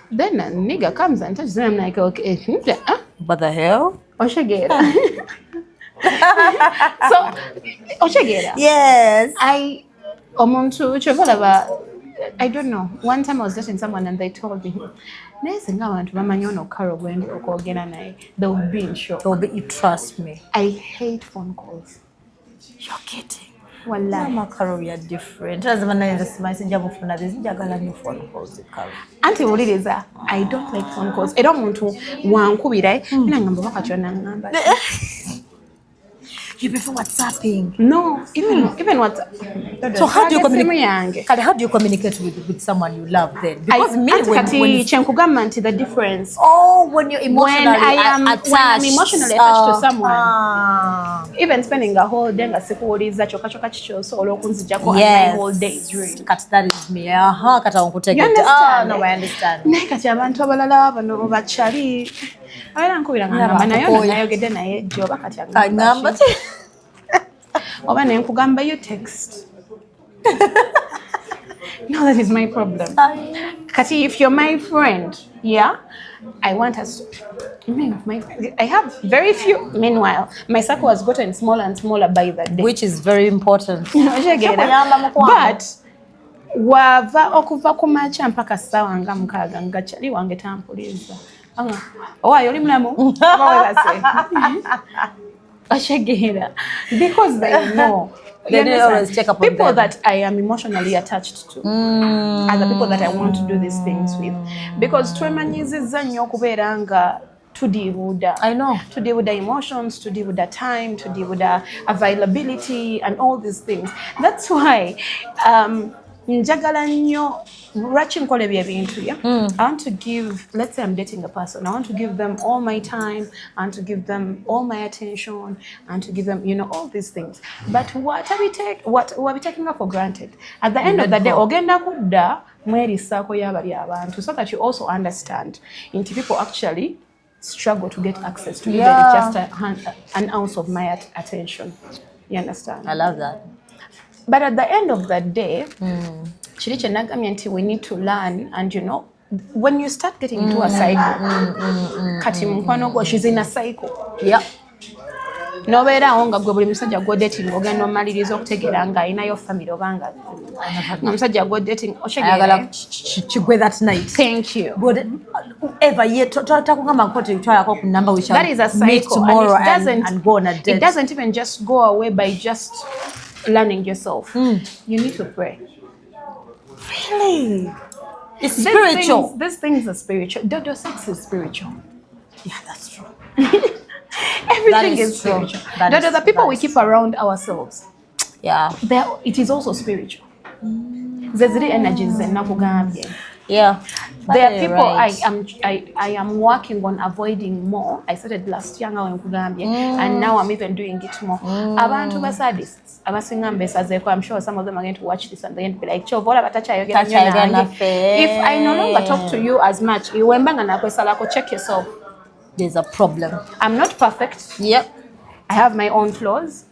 Then a nigga comes and touches them. I'm like, okay, what the hell? Yes. I don't know. One time I was dating someone and they told me, they will be in shock. You trust me. I hate phone calls. You're kidding. Wallahi. We are different. I don't like phone calls. I don't want to. You prefer WhatsApping? No, even WhatsApp. So how do you communicate? How do you communicate with someone you love then? Because the difference. Oh, when you're emotionally attached. When I'm emotionally attached to someone, even spending a whole day, my whole day is ruined. That is me. You understand? No, I understand. You text. No, that is my problem. Kati, if you're my friend, yeah, I want us to. I have very few. Meanwhile, my circle has gotten smaller and smaller by the day, which is very important. But wava okuva kumacha mpaka sawa nga mukaga ngachali wange tampuliza. Yoli mulamu. Because they know. They always check up on people that I am emotionally attached to are the people that I want to do these things with. Because twemanyiziza nnyo okubeera nga to deal with the emotions, to deal with the time, to deal with the availability and all these things. That's why njagala nnyo I want to give, let's say I'm dating a person, I want to give them all my time, I want to give them all my attention, I want to give them, all these things. But what are we taking for granted? At the end of the day, ogenda kudda mweri sako yabali abantu, so that you also understand into people actually struggle to get access to even just an ounce of my attention. You understand? I love that. But at the end of the day, we need to learn, and when you start getting into a cycle, she's in a cycle. Yeah. Nobeera onga gwe buli musajja go dating ogenda omaliriza okutegeera nga alina yo family obanga omusajja go dating ayagala kigwe that night. Thank you. Ever yet takugamba nkote utwalako ku number we shall that is a cycle tomorrow and go on a date. It doesn't even just go away by just learning yourself. You need to pray. Really? It's spiritual. These things are spiritual. Dodo sex is spiritual. Yeah, that's true. Everything is spiritual. The people we keep around ourselves, it is also spiritual. There's the energies and yeah. There are people I am working on avoiding more. I started last year and now I'm even doing it more. Abantu basadists, I'm sure some of them are going to watch this and they're going to be like, if I no longer talk to you as much, check yourself. There's a problem. I'm not perfect. Yep. I have my own flaws.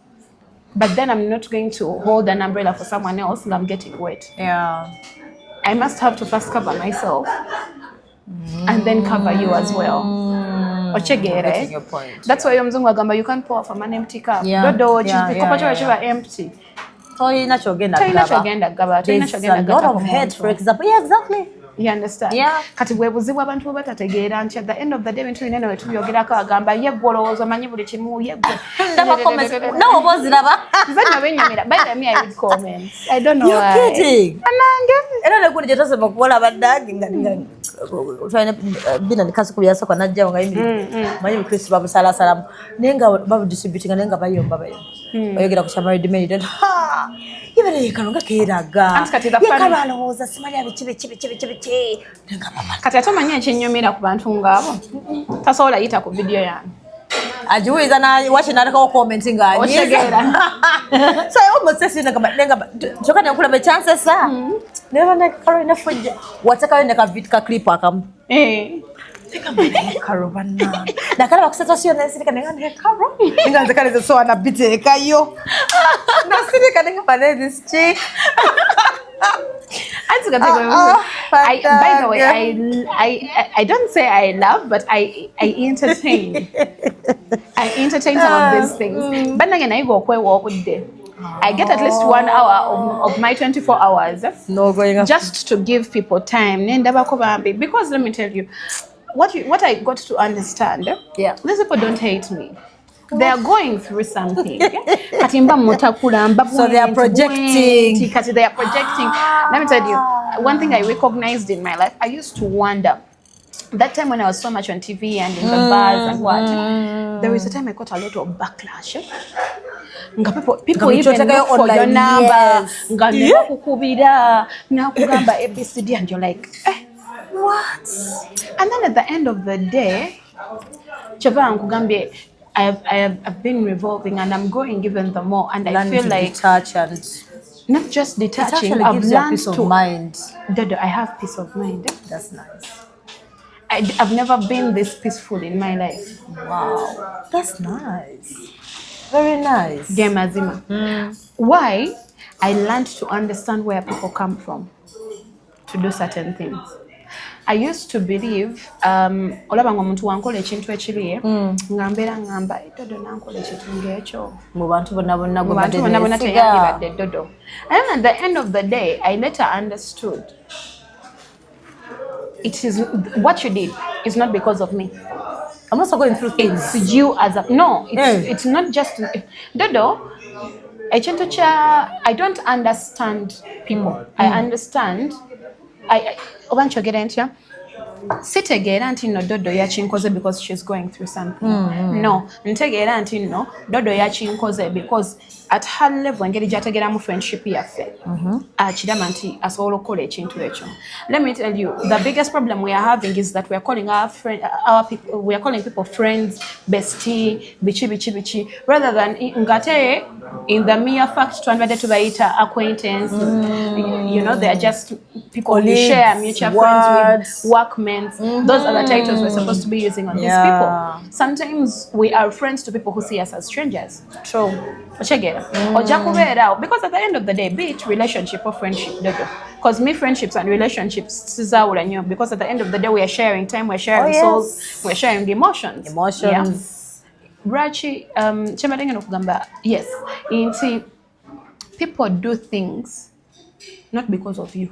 But then I'm not going to hold an umbrella for someone else and I'm getting wet. Yeah. I must have to first cover myself and then cover you as well. Getting your point. That's why you can't pour from an empty cup. Yeah. Empty. There's a lot of hate, for example. Yeah, exactly. You understand? Yeah. At the end of the day, when you know to yogera ka Agamba, yegolozo manyi buli kimu yegwe. Never comments. No, was never. By the me, I would comment. I don't know. You're kidding. I don't know what you just about what about that. Trying to be in the castle of Yasaka, not young. My Chris Babu Salah Salam. Nenga Babu distributing and Nenga Bayum Babu. You get up some married maiden. Ha! Even you can't get Kiraga. Caralo was a smile of chibi. Katato manya chenyo mira ku bantu ngabo. Tasobola yita ku video yange. Ajuiza na watching ariko commenting nga. Oshegera. So I almost said nenga choka ne kula be chances sa. Never na karo na fudge. Wataka ne ka video ka clip akam. Karo bana. Na kala bakuseta sio na sirika nenga ne karo. Nenga zakale so ana bite kayo. Na sirika nenga bana this chick. By the way, I don't say I love, but I entertain. I entertain some of these things. But again, I go I get at least 1 hour of my 24 hours. No going up. Just to give people time. Because let me tell you, what I got to understand, these people don't hate me. They are going through something. So they are projecting. Let me tell you, one thing I recognized in my life, I used to wonder. That time when I was so much on TV and in the bars and what, there was a time I got a lot of backlash. People even look for your number. And you're like, what? And then at the end of the day, I have been revolving and I'm going even the more, and I feel like detach and not just detaching. It actually gives you a peace of mind. Dodo, I have peace of mind. That's nice. I've never been this peaceful in my life. Wow, that's nice. Very nice. Why? I learned to understand where people come from to do certain things. I used to believe olaba ngomuntu wankola ekintu ekiriye ngambera ngamba dodo nankola ekintu ngekyo mu bantu bonna teyandibadde dodo. And then at the end of the day, I later understood it is what you did is not because of me. I'm also going through things. It's you as a it's not just dodo. I don't understand people. I understand. Sitegeera nti no dodo yakinkoze because she's going through something. No, ntegeera nti no dodo yakinkoze because at her level engeri gyategeeramu friendship yaffe akirama nti asobola okukola ekintu ekyo. Let me tell you, the biggest problem we are having is that we are calling we are calling people friends, bestie, bichi, rather than ngate in the mere fact twandibadde tubayita acquaintance. You know, they are just people we share mutual friends with, workmates. Those are the titles we're supposed to be using on these people. Sometimes we are friends to people who see us as strangers. True. Because at the end of the day, be it relationship or friendship, because friendships and relationships, because at the end of the day, we are sharing time, we're sharing souls, we're sharing emotions. Brachi, yes, people do things not because of you.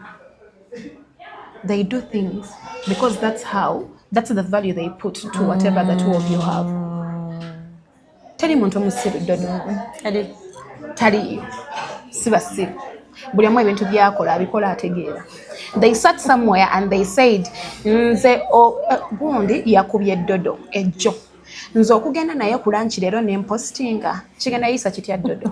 They do things because that's the value they put to whatever the two of you have. Tell him on Tali Sibasi. buli omu ebintu byakola abikola ategeera. They sat somewhere and they said nze gundi yakubye eddodo ejjo nze okugenda naye ku lunch leero n'empostinga kigenda yisa kitya ddodo.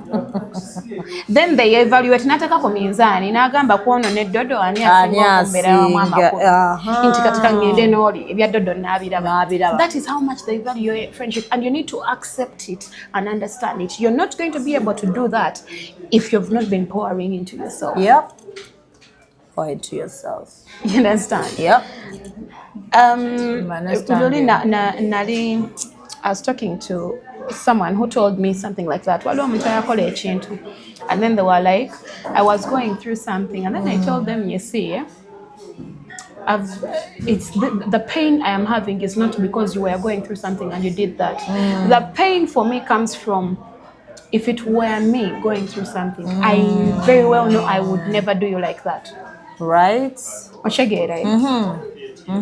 Then they evaluate n'ateekako minzaani n'agamba ku ono n'eddodo ani asinga okumbeeramu amakulu nti katika ngende n'oli ebya ddodo n'abiraba. That is how much they value your friendship, and you need to accept it and understand it. You're not going to be able to do that if you've not been pouring into yourself. Yep. Pour into yourself. You understand? Yep. I was talking to someone who told me something like that. And then they were like, I was going through something, and then I told them, you see, it's the pain I am having is not because you were going through something and you did that. The pain for me comes from, if it were me going through something, I very well know I would never do you like that. Right?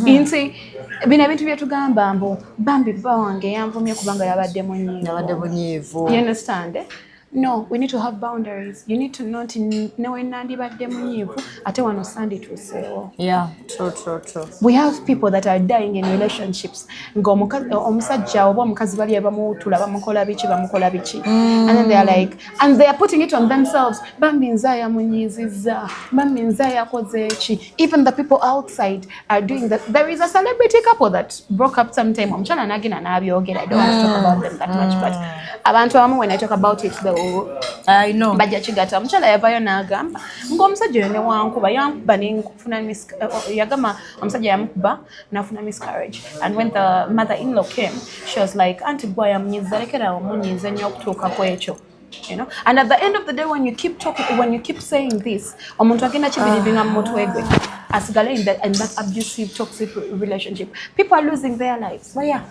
Inti bino ebintu byetugamba mbu bambi bba wange yanvumye kubanga yabadde munyiivu. You understand? No, we need to have boundaries. You need to know newe nandibadde munyiivu ate wano sandituuseewo. Yeah, true. We have people that are dying in relationships. Omusajja oba omukazi bali bamuwutula bamukola biki. And then they are like, and they are putting it on themselves. Bambi nze yamunyizizza, bambi nze yakoze eki. Even the people outside are doing that. There is a celebrity couple that broke up sometime. Omukyala n'agenda n'abyogera. I don't want to talk about them that much, but abantu abamu when I talk about it, I know. Bajja kigata omukyala yavayo n'agamba ng'omusajja oyo ne wankuba yankuba n'enfuna yagamba omusajja yamukuba n'afuna miscarriage. And when the mother-in-law came, she was like, Auntie Mbwa yamunyiza lekera omunyize nnyo okutuukako ekyo. You know, and at the end of the day, when you keep saying this, omuntu agenda kibiribinga mu mutwe gwe asigale in that abusive, toxic relationship. People are losing their lives. Well, yeah.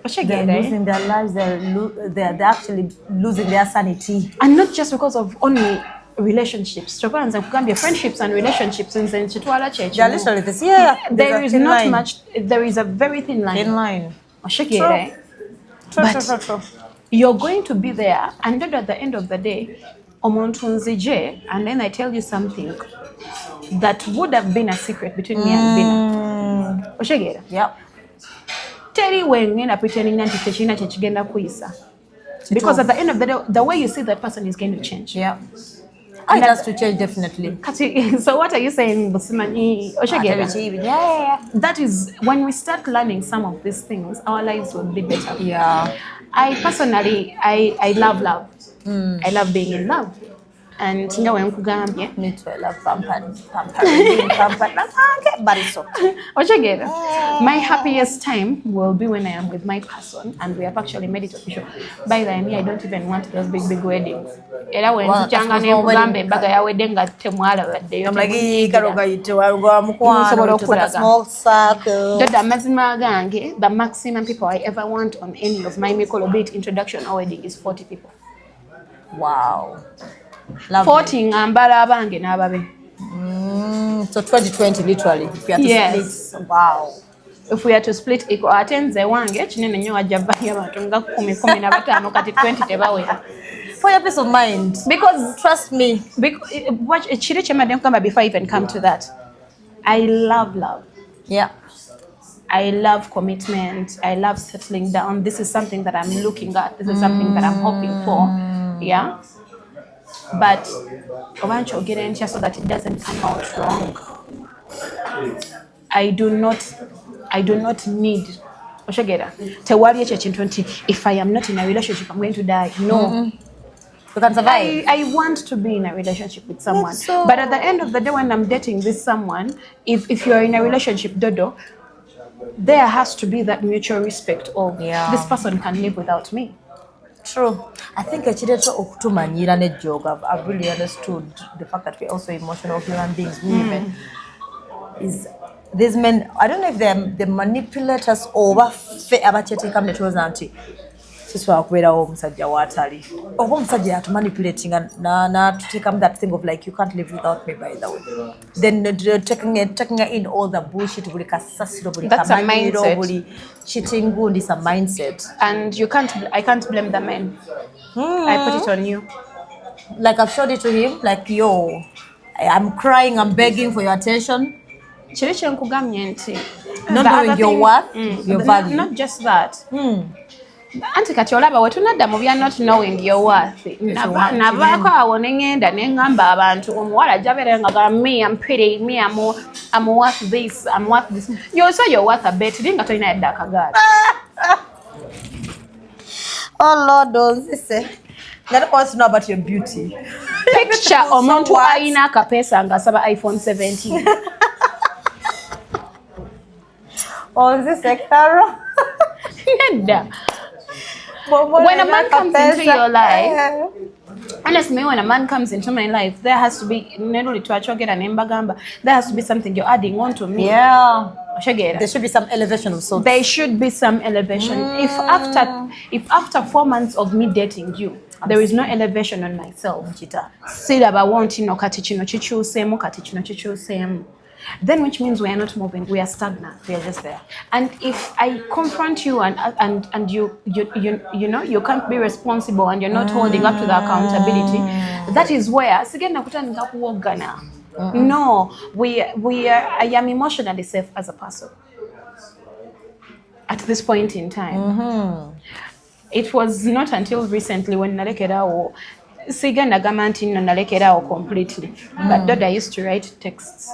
They're losing their lives, they're actually losing their sanity. And not just because of only relationships. Friendships and relationships in they're literally this. Yeah. There is not much, there is a very thin line. True. You're going to be there, and then at the end of the day, and then I tell you something that would have been a secret between me and Bina. Yeah. Teri wengena pretending nanti tekina kyekigenda kuyisa. Because at the end of the day, the way you see that person is going to change. Yeah. It has to change, definitely. So what are you saying, Busimani? Yeah. That is, when we start learning some of these things, our lives will be better. Yeah. I personally, I love love. I love being in love. And me too, I love pampering, but it's okay. My happiest time will be when I am with my person, and we have actually made it official. By the way, I don't even want those big weddings. I'm like, small circle. The maximum people I ever want on any of my Mikolo Beat introduction or wedding is 40 people. Wow. 40 ngambala abange n'ababe. So 2020 literally. If you had to split. Wow. If we had to split equal atenze wange kinene nnyo wajja vaya abantu nga 10-15 kati 20 tebawera. For your peace of mind. Because trust me. Watch chiri chemadde nkamba before I even come to that. I love love. Yeah. I love commitment. I love settling down. This is something that I'm looking at. This is something that I'm hoping for. Yeah. But eventually get in so that it doesn't come out wrong. I do not need if I am not in a relationship, I'm going to die. No. You can survive. I want to be in a relationship with someone. But at the end of the day, when I'm dating this someone, if you're in a relationship, Dodo, there has to be that mutual respect of this person can live without me. True. I think I've really understood the fact that we're also emotional human beings. Women is these men. I don't know if they're the manipulators or what. This was where omusajja watali. Omusajja to manipulating and na to take that thing of like you can't live without me, by the way. Then taking in all the bullshit. That's a mindset. Cheating is a mindset. And I can't blame the men. I put it on you. Like I've showed it to him, like, yo, I'm crying, I'm begging for your attention. Not knowing your worth, your value. Not just that. Anti kati olaba wetunadda mu bya not knowing your worth. Navaako awo ne ngenda ne ngamba abantu omuwala jabeera nga gamba me, I'm pretty, me, I'm worth this, I'm worth this. You also you're worth a bet. Linga tolina yadde akagaali. Oh Lord, don't say. That wants to know about your beauty. Picture omuntu alina akapeesa nga asaba iPhone 17. Oh, this is Carol. Nedda. When a man comes into your life, honestly, when a man comes into my life, there has to be there has to be something you're adding on to me. Yeah. There should be some elevation of sorts. There should be some elevation. If after 4 months of me dating you, there is no elevation on myself, silaba wanting no kati kino kikyuseemu kati kino kikyuseemu, then which means we are not moving, we are stagnant, we are just there. And if I confront you and you know you can't be responsible and you're not holding up to the accountability, that is where sigenda kutandika kuwogana. No, I am emotionally safe as a person at this point in time. It was not until recently when nalekerawo sigenda gamba nti nno nalekerawo completely, but Doda used to write texts,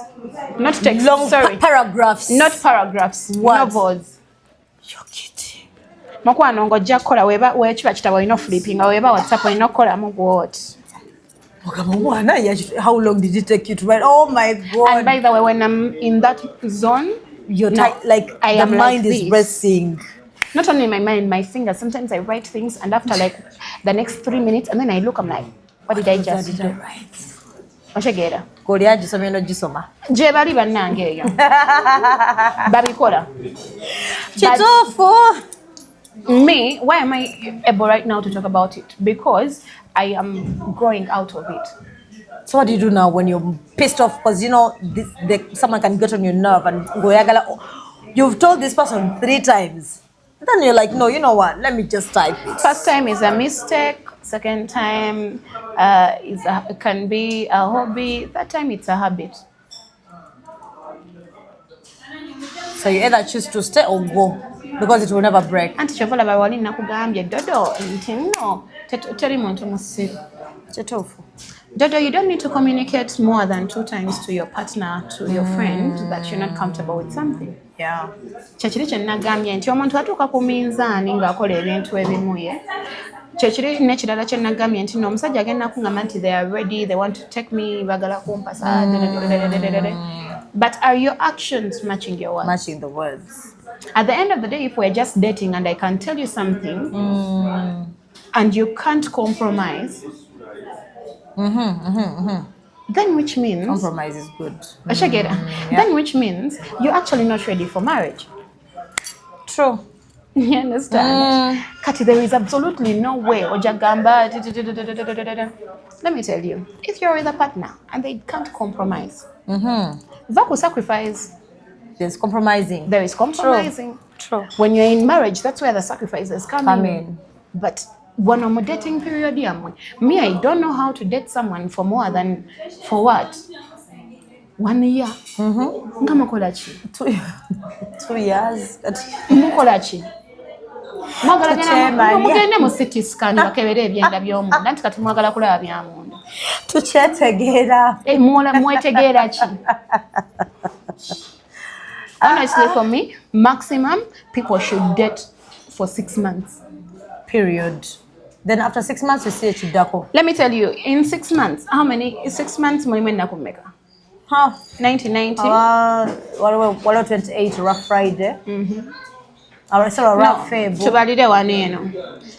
not texts, long paragraphs, not paragraphs, novels. You're kidding. Makwano ngojja kukola wekiba kitabo olina flipping weba WhatsApp olina okukolamu what. How long did it take you to write? Oh my God. And by the way, when I'm in that zone, you're like I am mind like is racing. Not only my mind, my fingers. Sometimes I write things and after like the next 3 minutes and then I look, I'm like, what did I just do? Oshegera. Korea jisome no jisoma. Je bali bannange eyo. Babikola. Chitofu. Me, why am I able right now to talk about it? Because I am growing out of it. So what do you do now when you're pissed off? Because you know someone can get on your nerve and go, you've told this person 3 times. Then you're like, no, you know what? Let me just type it. First time is a mistake. Second time can be a hobby. Third time it's a habit. So you either choose to stay or go because it will never break. Anti chovola bawali nakugambye Dodo nti no teri muntu musiru. Chetofu. Dodo, you don't need to communicate more than 2 times to your partner, to your friend, that you're not comfortable with something. Yeah. Kyekiri kye nagambye nti omuntu atuuka ku minzaani ng'akola ebintu ebimuye. Kyekiri n'ekirala kye nagambye nti n'omusajja agenda kungamba nti they are ready, they want to take me, bagala kumpasa. But are your actions matching your words? Matching the words. At the end of the day, if we're just dating and I can tell you something and you can't compromise, then which means compromise is good. Then which means you're actually not ready for marriage. True. You understand? Kati, there is absolutely no way ojagamba. Let me tell you, if you're with a partner and they can't compromise, that will sacrifice. There's compromising. There is compromising. True. When you're in marriage, that's where the sacrifices come in. But when I'm dating period, me, I don't know how to date someone for more than, for what? 1 year. Ngama kolachi. 2 years. Mukolachi. Mugende mu CT scan bakebere ebyenda by'omuntu. Nanti kati mwagala kulaba byamuntu. Tukyetegeera. Mwetegeera ki? Honestly, for me, maximum people should date for 6 months. Period. Then after 6 months, you see a chidako. Let me tell you, in 6 months, how many? 6 months, mwime nakumeka. Huh? 1990. 28 rough Friday. So rough Feb. Tubalire waneno.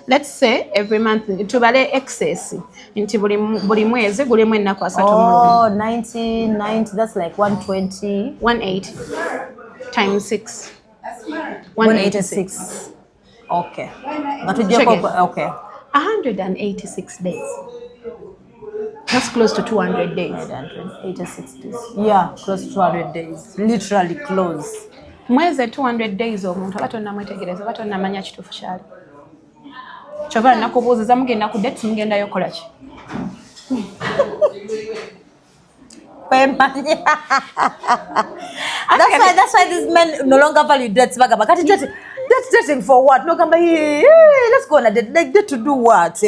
Let's say every month tubale excess. Nti buli mwezi gulimu ennaku asatu mu Oh, 1990. That's like 120. 180 times 6. 186. Okay. Okay. 186 days. That's close to 200 days. 186 days. Yeah, close to 200 days. Literally close. Mweze 200 days omuntu abatonna mwetegereza abatonna manya kituufu kyali. Kyova nakubuuziza mugenda ku date mugenda yokola ki? That's why these men no longer value dates. That's dating for what? No, come hey, let's go on a date. Like, date to do what?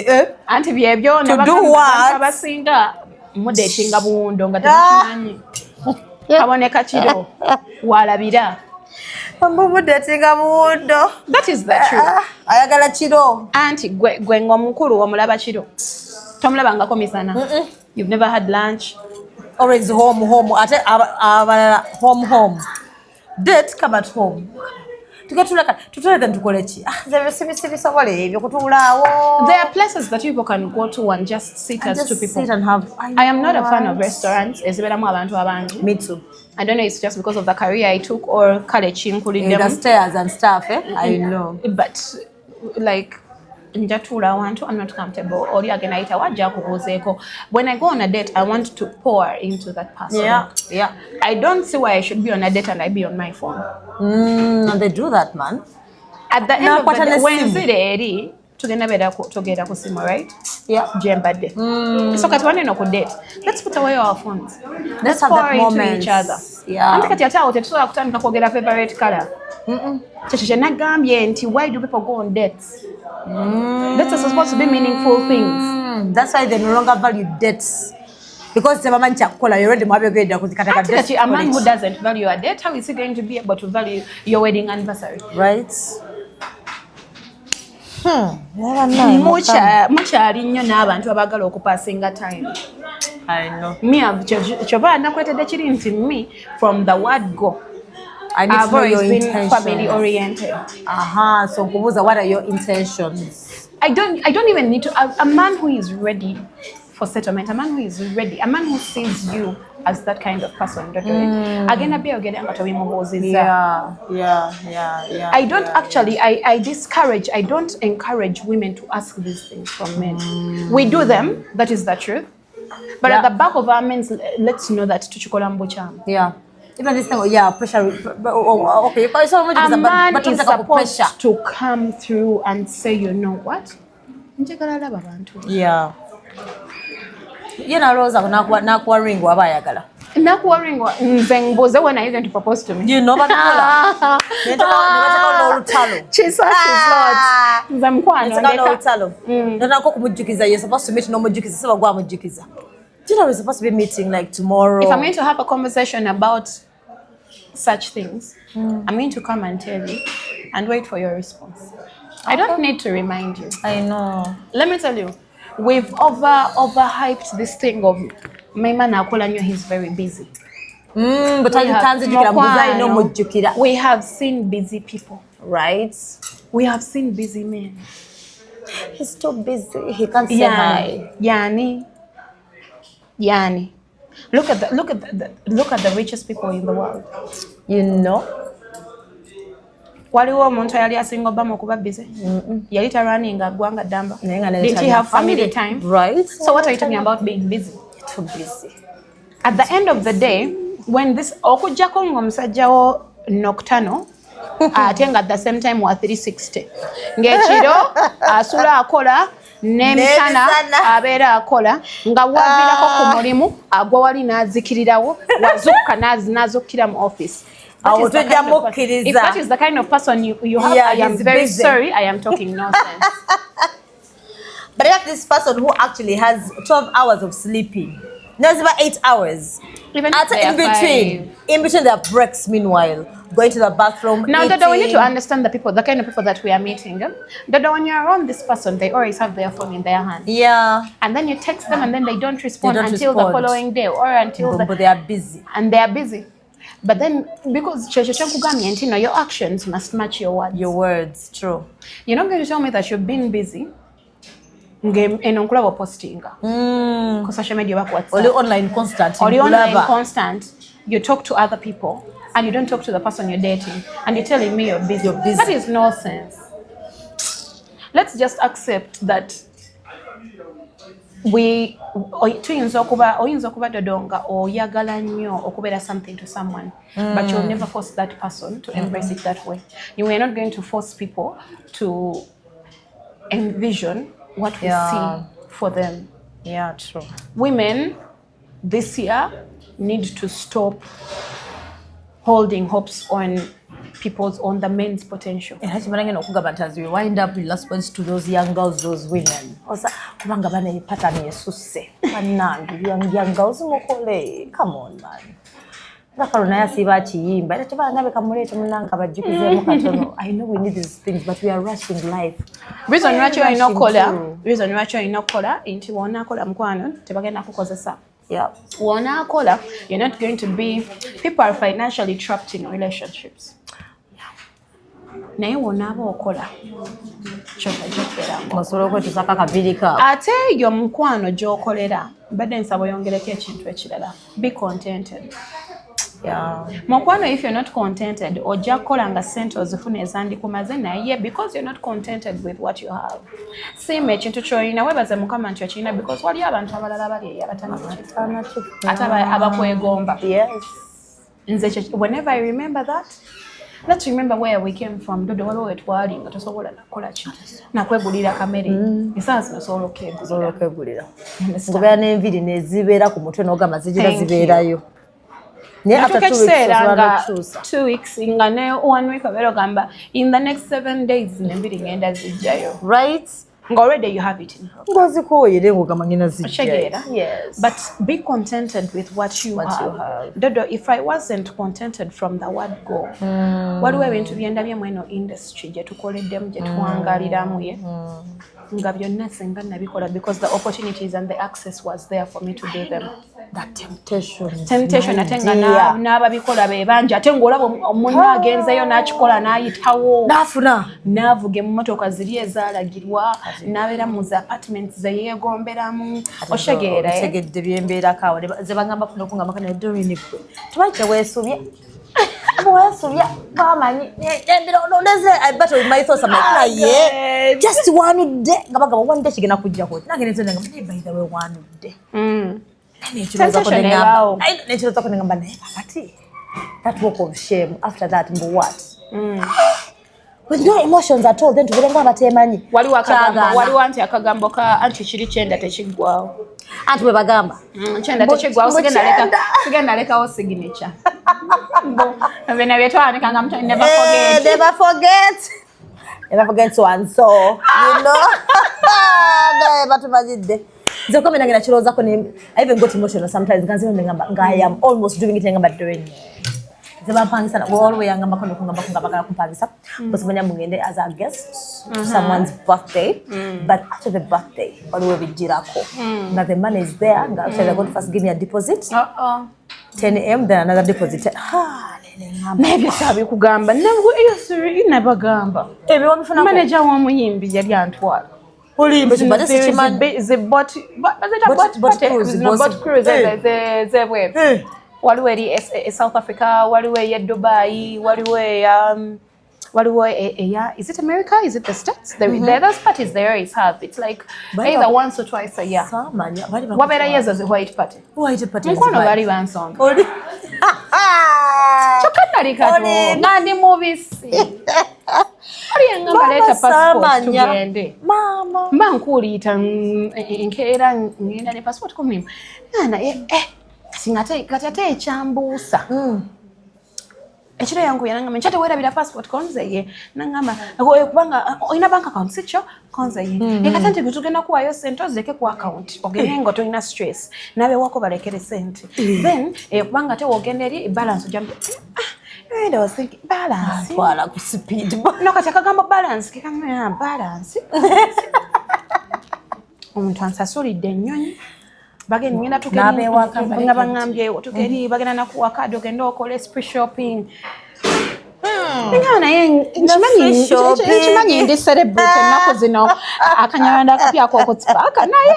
Auntie byebyo to do what? Abasinga mu datinga buwundo nga temukimanyi. Kaboneka kiro walabira. Mbubu datinga buwundo. That is the truth. Ayagala kiro. Auntie gwe ng'omukulu omulaba kiro. Tomulabangako misana. You've never had lunch. Always home. Ate home. Date come at home. Tutuleka tukole ki? There are places that people can go to and just sit as two people. Sit and have. I am not a fan of restaurants. Me too. I don't know, it's just because of the career I took or the stairs and stuff, I know. But like njatula wantu, I'm not comfortable. Or again, when I go on a date, I want to pour into that person. Yeah. I don't see why I should be on a date and I be on my phone. And they do that, man. At the end of the day, when ziri tugenda kusima, right? Yeah. Jembade. So katwane no date. Let's put away our phones. Let's have that moment. Each other. Yeah. Ante kati atawo tetusobola kutandika kwogera favorite color. Kyekyo nagambye nti why do people go on dates? Dates are supposed to be meaningful things. That's why they no longer value dates. Because you're already a man who doesn't value a date, how is he going to be able to value your wedding anniversary? Right? Mukyali nnyo n'abantu abagala okupasinga time. I know. Kyova nakwetedde kiri nti me from the word go. I've always been family oriented. So Kubuza, what are your intentions? I don't even need to. A man who is ready for settlement, a man who is ready, a man who sees you as that kind of person. Again, Yeah. I don't actually. I discourage. I don't encourage women to ask these things from men. We do them. That is the truth. But at the back of our minds, let's know that tuchikola mbocham. Yeah. Even this thing, pressure. Okay, a man is supposed to come through and say, you know what? Yeah. You know, Rosa, nakuwa ring wabayagala. Nakuwa nze mbuze when are you going to propose to me? You know what? Jesus is Lord. Nze mkwano ndeka. Nako kumujukiza. You're supposed to meet no mujukiza. Saba gwa mujukiza. Do you know we're supposed to be meeting like tomorrow? If I'm going to have a conversation about such things, I'm going to come and tell you and wait for your response. I don't need to remind you. I know. Let me tell you, we've overhyped this thing of my man Akolanyo, he's very busy. But we have seen busy people, right? We have seen busy men. He's too busy. He can't say hi. Yani. Look at the richest people in the world. You know. Waliwo omuntu yali asinga Obama okuba busy. Yali tarunning agwanga damba. Did he have family time? Right. So what are you talking about being busy? Too busy. At the end of the day, when this okujjako ng'omusajjawo nocturnal, atenga at the same time wa 360. Ng'ekiro asula akola n'emisana abeera akola nga waviirako ku mulimu agwa wali n'azikirirawo wazukka n'azukkira mu office. If that is the kind of person you have, I am very sorry, I am talking nonsense. But I have this person who actually has 12 hours of sleeping. There's about 8 hours. Even in between there are breaks, meanwhile, going to the bathroom. Now, Dada, we need to understand the kind of people that we are meeting. Dada, when you're around this person, they always have their phone in their hand. Yeah. And then you text them and then they don't respond until the following day or until but they are busy. And they are busy. But then, because your actions must match your words. Your words, true. You're not going to tell me that you've been busy. Posting. Social media work WhatsApp. Or online constant. Or online constant. You talk to other people and you don't talk to the person you're dating. And you're telling me you're busy. That is nonsense. Let's just accept that oyinza okuba dodonga oyagala nnyo okubeera something to someone, but you'll never force that person to embrace it that way. You are not going to force people to envision what we see for them. Yeah, true. Women this year need to stop holding hopes on the men's potential. And as we wind up in response to those young girls, those women. Young girls, come on, man. I know we need these things, but we are rushing life. Reason why you no color into one color mkwano tebagenda kukozesa. Yeah. One color, you're not going to be. People are financially trapped in relationships. Naye wonaba okola kyova gy'okubeeramu osobola okwetuusako akabiri ka ate eyo mukwano gy'okolera mbadde nsaba oyongereko ekintu ekirala. Be contented. Mukwano, if you're not contented ojja kukola nga ssente ozifuna ezandikumaze naye because you're not contented with what you have. Siima ekintu ky'olina weebaze Mukama nti okirina because waliyo abantu abalala bali eyo abatannakifuna ate abakwegomba. Nze whenever I remember that, let's remember where we came from. Dodo waliwo wetwali nga tosobola nakola ki nakwegulira kamere esaawa zino osobola okwegulira ngobeera n'enviri nezibeera ku mutwe n'ogamba zigira zibeerayo. Yeah, after 2 weeks, 2 weeks, nga ne 1 week abero gamba in the next 7 days nembiri ngenda zijjayo. Right? Already you have it in her. Yes. But be contented with what you have. Dodo, if I wasn't contented from the word go, what were we to be under the industry? Get to call it them, get one galiramu. Because the opportunities and the access was there for me to do them. That temptation atenga n'ababikola be banja ate ng'olaba omunno agenzeyo n'akikola n'ayitawo n'avuga emmotoka ziri ezaalagirwa n'abeera mu zi apartments ze yeegomberamu oshegeera otegedde byembeerako awo ze bagamba kuno okungamba kana Doreen gwe tumanyi kyeweesubye weesubya bamanyi I battle with my thoughts. I'm like yeah just one day nga bagamba one day kigenda kujjako nange nezenga by the way one day that walk of shame after that what with no emotions at all then to verenga batemanyi waliwo anti akagambo ka anti kiri kyenda tekiggwawo anti bwe bagamba kyenda tekiggwawo sigenda lekawo signature bena byetwanika nga mtu never forget one so you know batumanyidde. I even got emotional sometimes. I am almost doing it. I'm doing it. As a guest to someone's birthday, but after the birthday, the money is there. They're going to first give me a deposit. 10 a.m. then another deposit. Maybe sabi kugamba never gamba. Manager wa muyimbi yali antwala. But the boat cruise. Waliwo South Africa, waliwo Dubai, waliwo is it America? Is it the States? The other parties there is half. It's like either once or twice a year. Wabera years as a white party. Mkono bali bansonga. Chokana likato. Ngandi movies. Ngamba leta passport tugende. Mama. Mankulita nkeera ngenda ne passport kumima. Nana singate katate echambusa. Ekiro yangu yanangamba nchate wera bila passport konze ye nangamba kubanga oyina bank account sicho konze ye ekatante gutugenda kuwayo sente ozeke ku account ogenengo toyina stress nabe wako balekere sente then kubanga te wogenda eri balance ojambe I was thinking balance wala ku speed no kati akagamba balance kikamya balance omuntu ansasulidde ennyonyi bagenda ngenda tukeri nga bangambye tukeri bagenda nakuwaka ogenda okole free shopping nkimanyi ndi celebrate ennaku zino akanyawanda akapya akokotipaka naye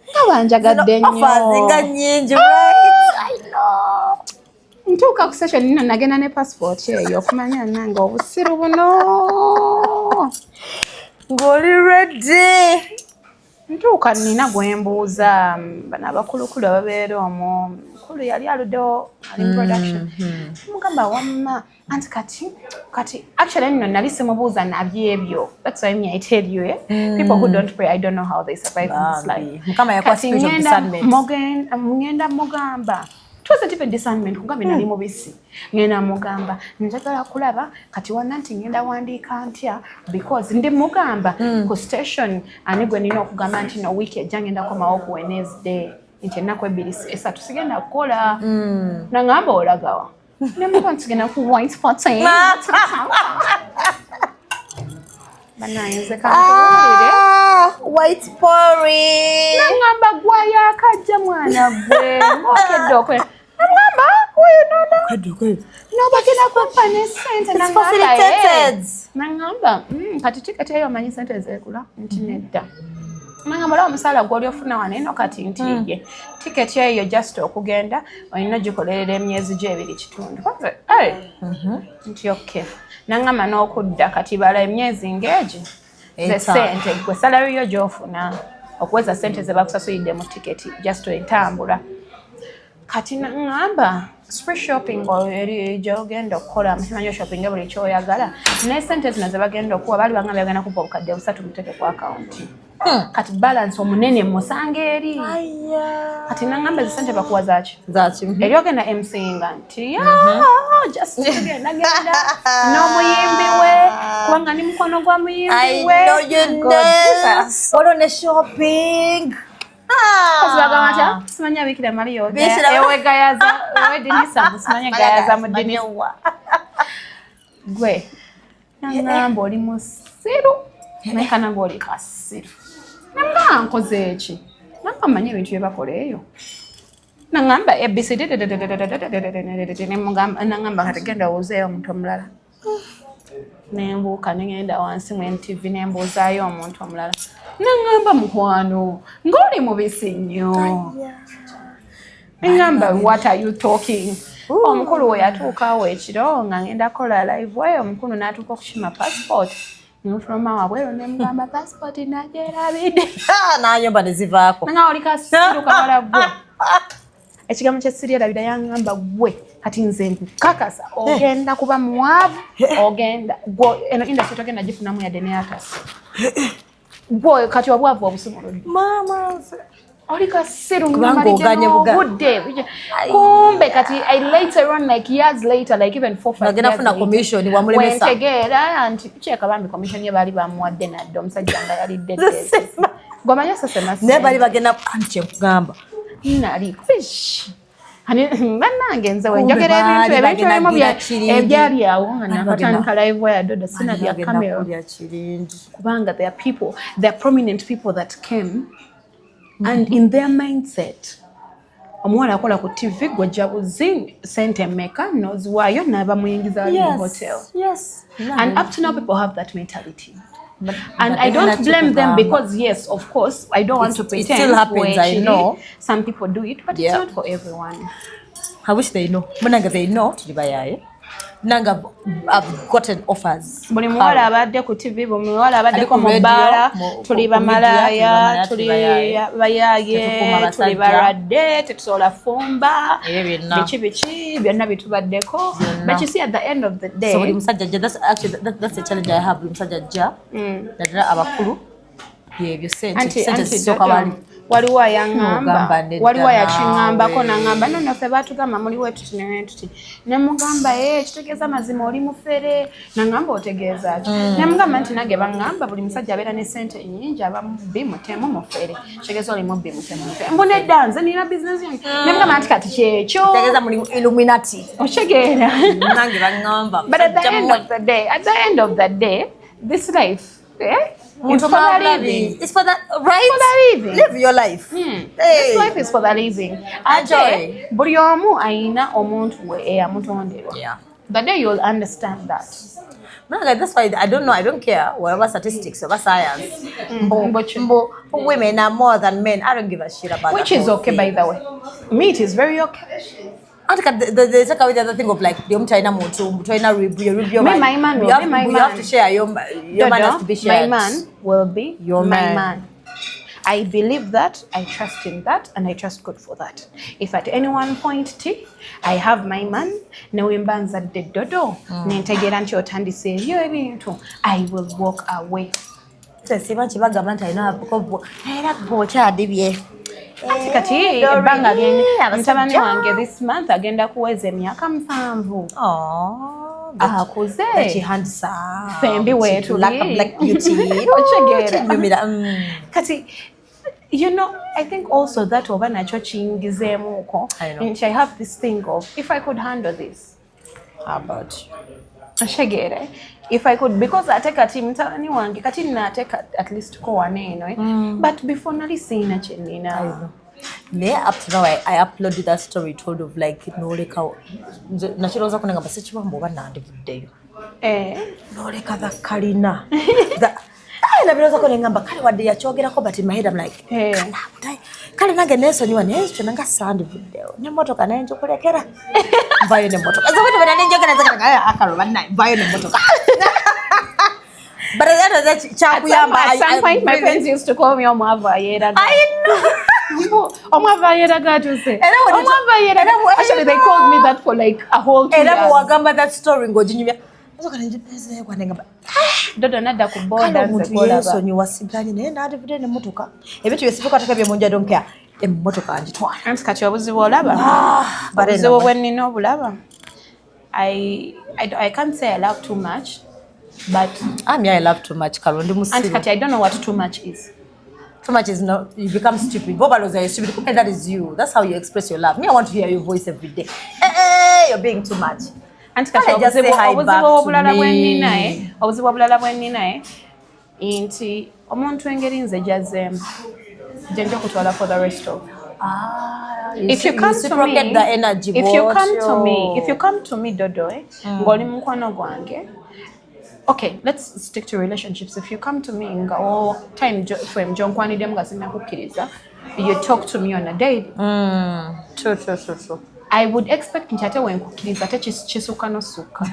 nga banjagadde nnyo ntuuka ku session nino nagenda ne passport eyo okumanya nange obusiru buno ng'oli ready ntuuka nina gwembuuza bano abakulukulu ababeera omwo mukulu yali aluddewo ali mu production mugamba wamma anti kati actually nno nali simubuuza nabyebyo that's why me I tell you people who don't pray I don't know how they survive in this life mukama yakwa spirit of discernment ngenda mugamba it wasn't even discernment kugambe nali mubisi ngenda mugamba njagala kulaba kati wana nti ngenda wandiika ntya because ndi mugamba ku station ani gwe nina okugamba nti no week ejja ngenda komawo ku Wednesday nti ennaku ebbiri esatu sigenda kukola nangamba olagawa nemuga nsigenda ku white party banayinze kantuulire white porridge nangamba gwaya akajja mwana gwe ngokedde okwe nangamba kuyo nobagenda kumpa ne sente nangamba kati tiketi eyo omanyi sente ezekula nti nedda nangamba olaba omusaala gw'oli ofuna wano eno kati ntiye tiketi eyo just okugenda olina ogikolerera emyezi gy'ebiri kitundu nti okay nangamba n'okudda kati bala emyezi ng'egi ze sente gwe salary yo gy'ofuna okuweza sente ze bakusasulidde mu tiketi just entambula kati nangamba spree shopping eri gy'ogenda okukola mukimanyi shopping buli kyoyagala ne sente zino ze bagenda okuwa baali bagamba bagenda kuba obukadde 3 muteke ku akawunti kati balance omunene musanga eri kati nangamba zisente bakuwa zaki eri ogenda emsinga nti just genda n'omuyimbi we kubanga ni mukono gwa muyimbi we olone shopping Kazibagamacha simanya bikira Mario ewe gayaza ewe dinisa simanya gayaza mu dinisa gwe nangamba oli musiru nekana ngoli kasiru nanga nkoze eki nanga manya ebintu byebakola eyo nangamba ABCD nangamba kategenda ozeeyo omuntu omulala nembuuka nengenda wansi mu NTV nembuuzaayo omuntu omulala nangamba mukwano ng'oli mubisi nnyo nengamba what are you talking omukulu we yatuukaawo ekiro nga ngenda kola live weyo omukulu n'atuuka okukima passport nfuluma wabwero nemugamba passport nagyerabidde nayomba nezivaako nanga oli kasiru kawala gwe ekigambo kyesiri erabira yangamba gwe kati nze nkukakasa ogenda kuba muwavu ogenda eno industry togenda gifunamu yadde neyakasi gwe kati wabwavu obusumuludde oli kasiru budde kumbe kati I later on like years later like even 4-5 years funa commission wamulemesa wentegeera anti cheka bambi commission ye bali bamuwadde nadde omusajja nga yali dedde gomanya sasema ne bali bagenda anti kugamba nali fish ani banange nze wenjogera ebintu ebyali awo nga nakatandika live ya dodo sina bya camera kubanga there are people there are prominent people that came and in their mindset omuwala akola ku TV gwajja buzi sente meka noziwayo n'abamuyingiza wali mu hotel and up to now people have that mentality. And I don't blame them because yes, of course, I don't want to pretend. It still happens, I know. Some people do it, but it's not for everyone. I wish they know. Munanga they know to buy Nanga I've gotten offers. Buli muwala abadde ku TV, buli muwala abadde ko mubala, tuli bamalaya, tuli bayaye, tuli baradde, tetusobola fumba, bichi byonna bitubaddeko. But you see at the end of the day, so buli musajja that's actually that's the challenge I have buli musajja nadala abakulu yebyo sente soka bali waliwo ayangamba waliwo yakingambako nangamba nno ffe baatugamba muliwo tuti netuti nemugamba kitegeeza mazima oli mufere nangamba otegeeza ki nemugamba nti nage bangamba buli musajja abeera ne sente nyingi aba mubbi temu mufere kitegeeza oli mubbi temu mufere mbona edda nze nina bizinesi yange nemugamba nti kati kyekyo kitegeeza muli Illuminati otegeera nange bangamba but at the end of the day this life it's for the living. It's for that, right? For the living. Live your life. This life is for the living. Enjoy. Buli omu aina omuntu we amutonderwa. Yeah. The day you'll understand that. No, that's why I don't know. I don't care whatever statistics, whatever science. Women are more than men. I don't give a shit about which is okay, by the way. Me, it is very okay. There's a other thing of like the China motu, China review. My man will be my man. You have to share your man has to be shared. My man will be your man. I believe that, I trust in that, and I trust God for that. If at any one point I have my man, newembanza de dodo, nentegera nti otandise ebyo ebintu, I will walk away. Siba kibagamba nti alina era bw'okyadibye. Kati ebbanga agenda mutabani wange this month agenda kuweza emyaka 7. Akuze fembi wetu kati you know, I think also that oba nakyo kiyingizeemuuko nti I have this thing of if I could handle this, how about you? Ashegere, if I could, because ate kati mutabani wange kati nateeka at least ko waneeno but before nali siina kye nina. Me up to now I uploaded that story told of like noleka nachiroza kunenga basechibambo banandivuddeyo noleka the kalina na biroza kunenga bakali wadde yachogerako but in my head I'm like kale nange nensonyiwa nezo nanga sandivuddeyo ne motoka nenjo kulekera vayo ne motoka zo bino bana nenjogera zakanga akalo banna vayo ne motoka. But at some point my friends used to call me Omavayera. I know. Omavayera gatuse. Actually they called me that for like a whole 2 years. Agamba that story ngojinyumya. Dodo nada kuboda nzekola ba. Sonyi wasiganye ne ndadivide ne motoka. Ebintu byesibuka takabye monja don't care. Motoka anjitwala. Kati obuzibu olaba. Obuzibu bwennina obulaba. I can't say I love too much. But I love too much, Karundi Muslim. I don't know what too much is. Too much is not, you become stupid. Bobaloza is stupid. And that is you. That's how you express your love. Me, I want to hear your voice every day. Hey, you're being too much. Just say hi back to me. Obuzibu obulala bwennina inti omuntu engeri nze jazem jenja kutwala for the rest of. If you come to me, the energy, if you come to me Dodo ngoli mukwano gwange. Okay, let's stick to relationships. If you come to me nga time frame jonkwanide mga sinakukiriza, you talk to me on a daily. True. I would expect nti ate wenkukiriza ate kisuka no suka.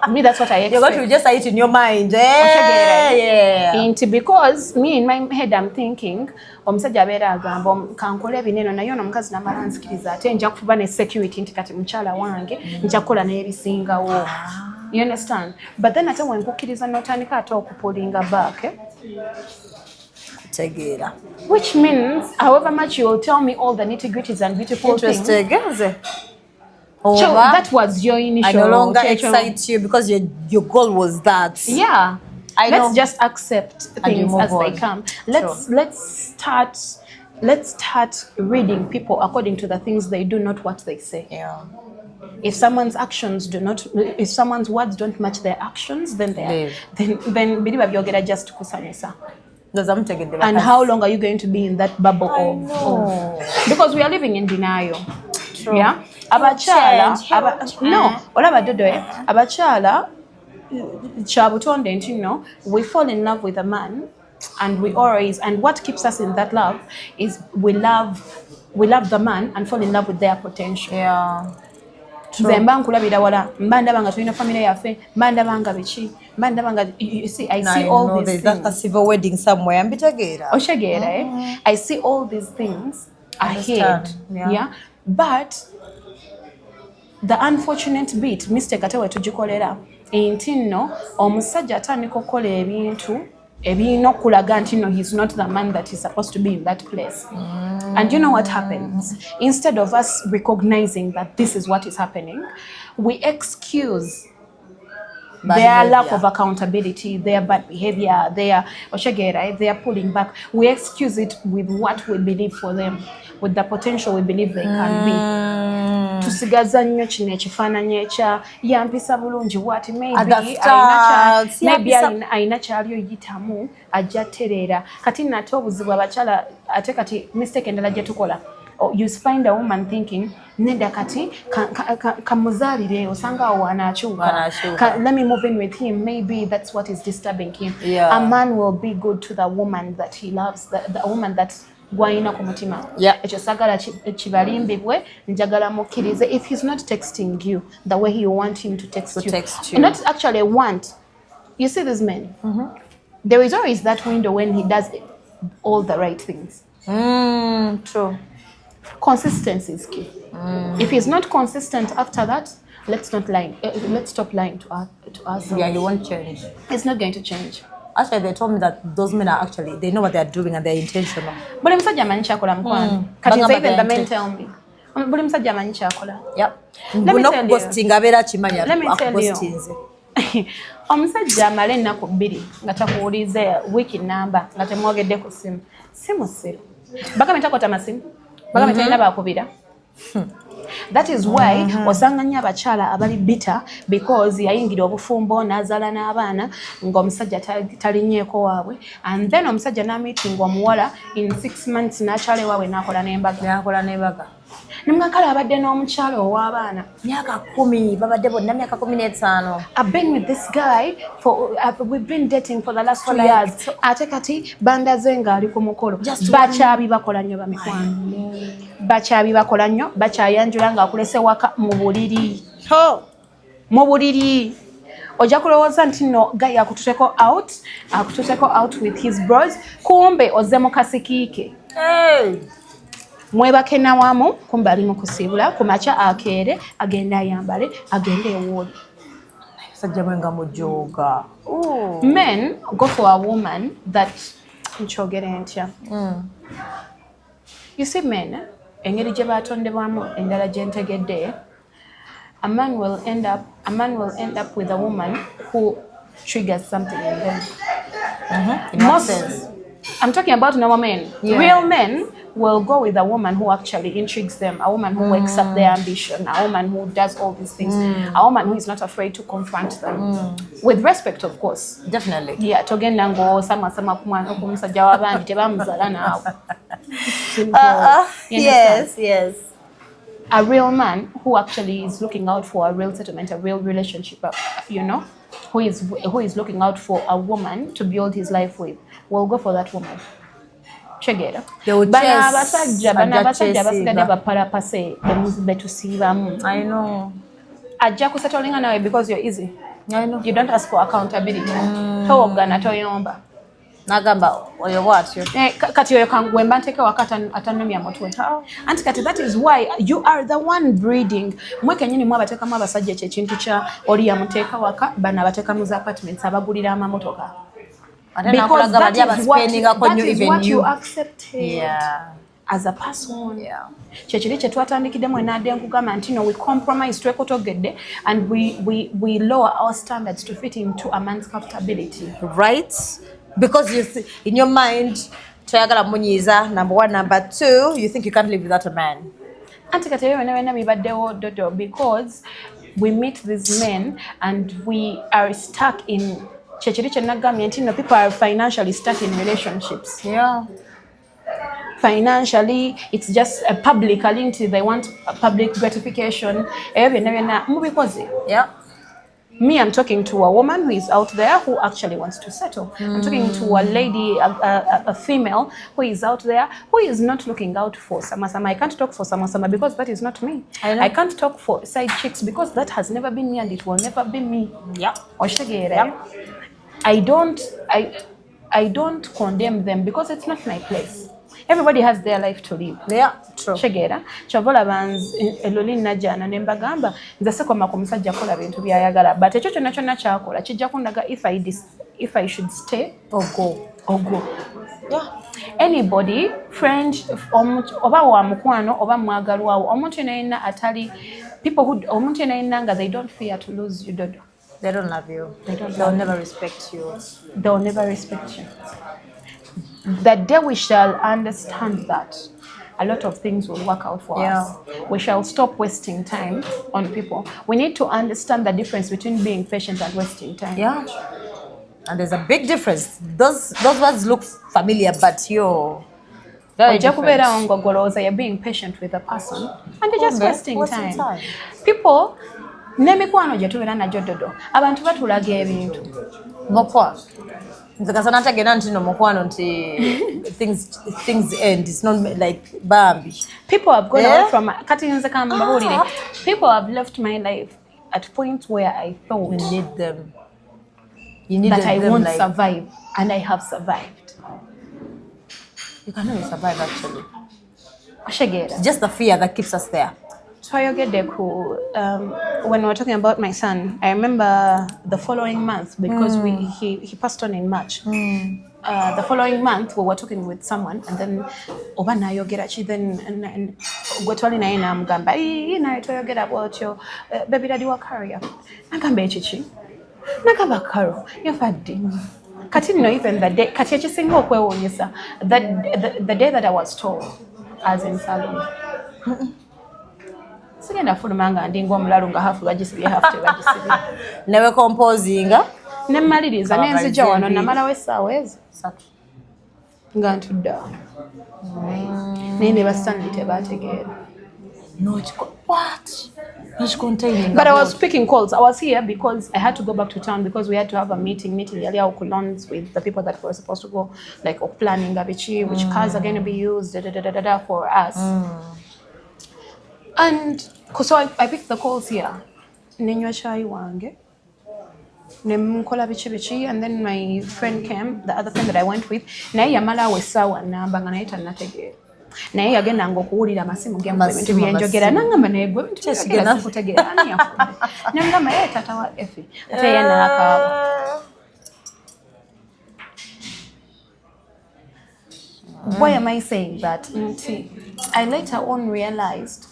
Me, that's what I expect. You're going to just say it in your mind. Yeah. Because me in my head I'm thinking omusajja abeera agamba kankola ebineno naye ono omukazi namala nzikiriza ate nja kufuba ne security nti kati mukyala wange nja kukola n'ebisingawo. You understand? But then ate wenkukiriza n'otandika ate okupulinga back. Which means, however much you will tell me all the nitty-gritties and beautiful things. So that was your initial. I no longer excite you because your goal was that. Yeah. Let's just accept things as they come. Let's start reading people according to the things they do, not what they say. Yeah. If someone's words don't match their actions, then believe you'll get just kusanyisa. And how long are you going to be in that bubble of? Because we are living in denial. True. Yeah. Abachala. Abachala. Chabutonde, you know, we fall in love with a man, and what keeps us in that love is we love the man and fall in love with their potential. Yeah. Zemba nkulabira wala mbanda banga tulina family yaffe mbanda banga bichi mbanda banga you see I see all these things. There's a civil wedding somewhere ambitageera. Oshageera I see all these things ahead. Yeah. But the unfortunate bit mistake atewe tujikolera enti nno omusajja atandika okukola ebintu ebirina okulaga nti no he's not the man that is supposed to be in that place. And you know what happens? Instead of us recognizing that this is what is happening, we excuse their lack of accountability, their bad behavior, their pulling back. We excuse it with what we believe for them, with the potential we believe they can be. Tusigaza nnyo kino ekifaananyi ekya yampisa bulungi wati maybe ayina kyali oyitamu ajja terera kati nate obuzibu abakyala ate kati mistake endala gye tukola. You find a woman thinking nenda kati kamuzalire osanga awo anakyuka, let me move in with him, maybe that's what is disturbing him. A man will be good to the woman that he loves, the woman that gwayina ku mutima. Ekyo sagala kibalimbibwe njagala mukkirize. If he's not texting you the way you want him to text you. Not actually want. You see these men, there is always that window when he does all the right things. True. Consistency is key. If he's not consistent after that, let's stop lying to ourselves. Yeah, you won't change. It's not going to change. Actually, they told me that those men are actually, they know what they're doing and they're intentional. But I'm such a man chakola mkwano. Kati even the men tell me. But I'm such a man chakola. Yep. Let me tell you. Let me tell you. Omusajja amala ennaku 2 nga takuwulize wiki namba nga temwogedde ku simu. Simu siru. Bagambe takota masimu. Bagambe talina bakubira. That is why osanga nnyo abakyala abali bitter because yayingira obufumbo n'azaala n'abaana ng'omusajja talinyeeko waabwe, and then omusajja n'ameeting omuwala in 6 months n'akyala ewaabwe n'akola n'embaga. Nimugakala abadde n'omukyala ow'abaana myaka 10, babadde bonna myaka 15. I've been with this guy we've been dating for the last 2 years. Ate kati bandaze ng'ali ku mukolo. Bakyabi bakola nnyo bamikwano. Bakyabi bakola nnyo, bakyayanjula ng'akulese waka mu buliri. Mu buliri. Ojja kulowooza nti no guy akututeko out with his bros, kumbe ozze mu kasikiike. Mwebake na wamu kumbe ali mu kusiibula kumakya akeere agenda ayambale agende ewooli. Sajja mwenga mujoga. Men go for a woman that nkyogere ntya. You see men, engeri gye batondebwamu endala gye ntegedde, a man will end up with a woman who triggers something in them. I'm talking about normal men. Yeah. Real men will go with a woman who actually intrigues them, a woman who wakes up their ambition, a woman who does all these things, a woman who is not afraid to confront them. With respect, of course. Definitely. Yeah, togenda ngo sama kumwana kumusajja wabandi tebamuzala nawe. Yes. A real man who actually is looking out for a real settlement, a real relationship, who is looking out for a woman to build his life with, will go for that woman. Chegera. Abasajja basigadde bapalapase betusiibamu. I know. Ajja kusettlinga nawe because you're easy. I know. You don't ask for accountability. Towogana toyomba. Nagamba oyo what you kati oyo kangwemba nteke wakata atanomya mutwe. Anti kati that is why you are the one breeding. Mwe kenyini mwa batekamu abasajja kye kintu kya oli yamuteeka waka bana bateka mu apartments abagulira amamotoka. Because that is what you accepted as a person. Kyekiri kye twatandikiddemu enadde nkugamba nti we compromise twekotogedde and we lower our standards to fit into a man's comfortability. Right? Because you in your mind, toyagala munyiza, number 1, number 2, you think you can't live without a man. Anti kati wena bibaddewo dodo because we meet these men and we are stuck in people are financially stuck in relationships. Yeah. Financially, it's just a public linked. They want a public gratification. Yeah. Me, I'm talking to a woman who is out there who actually wants to settle. I'm talking to a lady, a female who is out there who is not looking out for sama. I can't talk for sama because that is not me. I can't talk for side chicks because that has never been me and it will never be me. Yeah. I don't condemn them because it's not my place. Everybody has their life to live. Yeah, true. Chegera chovola banz eloli najana nembagamba nze sekoma ku musajja kola bintu byayagala but ekyo kyonna kyonna kyakola kijja kundaga if I should stay or go. Yeah. Anybody, friend, oba wa mukwano oba mwagalwawo omuntu yenna atali people who omuntu yenna nga they don't fear to lose you dodo. They don't love you. They'll never respect you. They'll never respect you. The day we shall understand that, a lot of things will work out for us. We shall stop wasting time on people. We need to understand the difference between being patient and wasting time. Yeah. And there's a big difference. Those words look familiar, but you're very different. You're being patient with a person and you're just wasting time. People, nemikwano gye tubeera najjo dodo abantu batulaga ebintu mukwano nze kasana ntegera nti no mukwano nti things end. It's not like bambi. People have gone away from kati nze kambabulire. People have left my life at point where I thought you need them. That I won't survive, and I have survived. You can only survive actually. Oshegera. Just the fear that keeps us there. When we were talking about my son, I remember the following month because he passed on in March. The following month we were talking with someone and then oba nayogerachi then and gwetwali naye namugamba naye toyogera bwotyo baby daddy wa Carrier nagamba ekichi nagamba Carol yafadde kati no even the day kati ekisinga okwewuunyisa the day that I was told as in salon sigenda fuluma nga ndinga omulalu nga hafu bagisibye hafu tebagisibye newe composinga nemmaliriza nenzija wano namalawo essaawa ezo nga ntudda naye ne bastanley tebategeera what? But I was picking calls. I was here because I had to go back to town because we had to have a meeting with the people that were supposed to go, like planning which cars are going to be used for us. And so I picked the calls here. Nenywa chai wange. Nemkola bichi and then my friend came, the other friend that I went with. Naye yamala wesawa namba nga naita nategera. Naye yagenda ngokuwulira amasimu gemu ebintu byenjogera nangamba naye gwe ebintu byegenda kutegeera ani yafudde. Nangamba ye tata wa Effie. Ate yena akaaba. Why am I saying that? I later on realized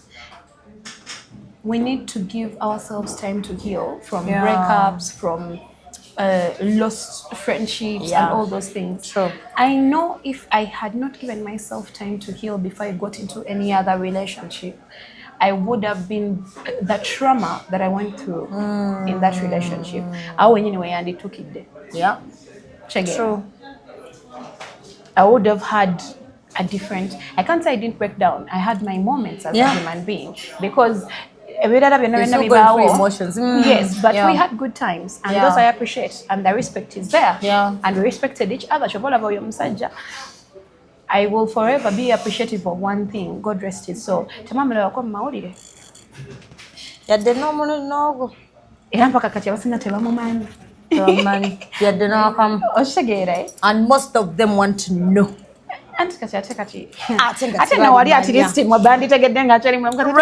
we need to give ourselves time to heal from breakups, from lost friendships and all those things. True. I know if I had not given myself time to heal before I got into any other relationship, I would have been the trauma that I went through in that relationship. Anyway, and it took it there. Yeah. Check it. True. I would have had a different, I can't say I didn't break down. I had my moments as a human being because you're still going through emotions. Yes, but we had good times and those I appreciate and the respect is there. Yeah. And we respected each other. I will forever be appreciative of one thing. God rest his soul. Tamamela wako mawulire. Yadde n'omunogo. Era mpaka kati abasinga tebamumanyi. Yadde n'akamu. Okitegeera. And most of them want to know. Ate no wali at least mwabandi tegedde nga akyali mulamu kati.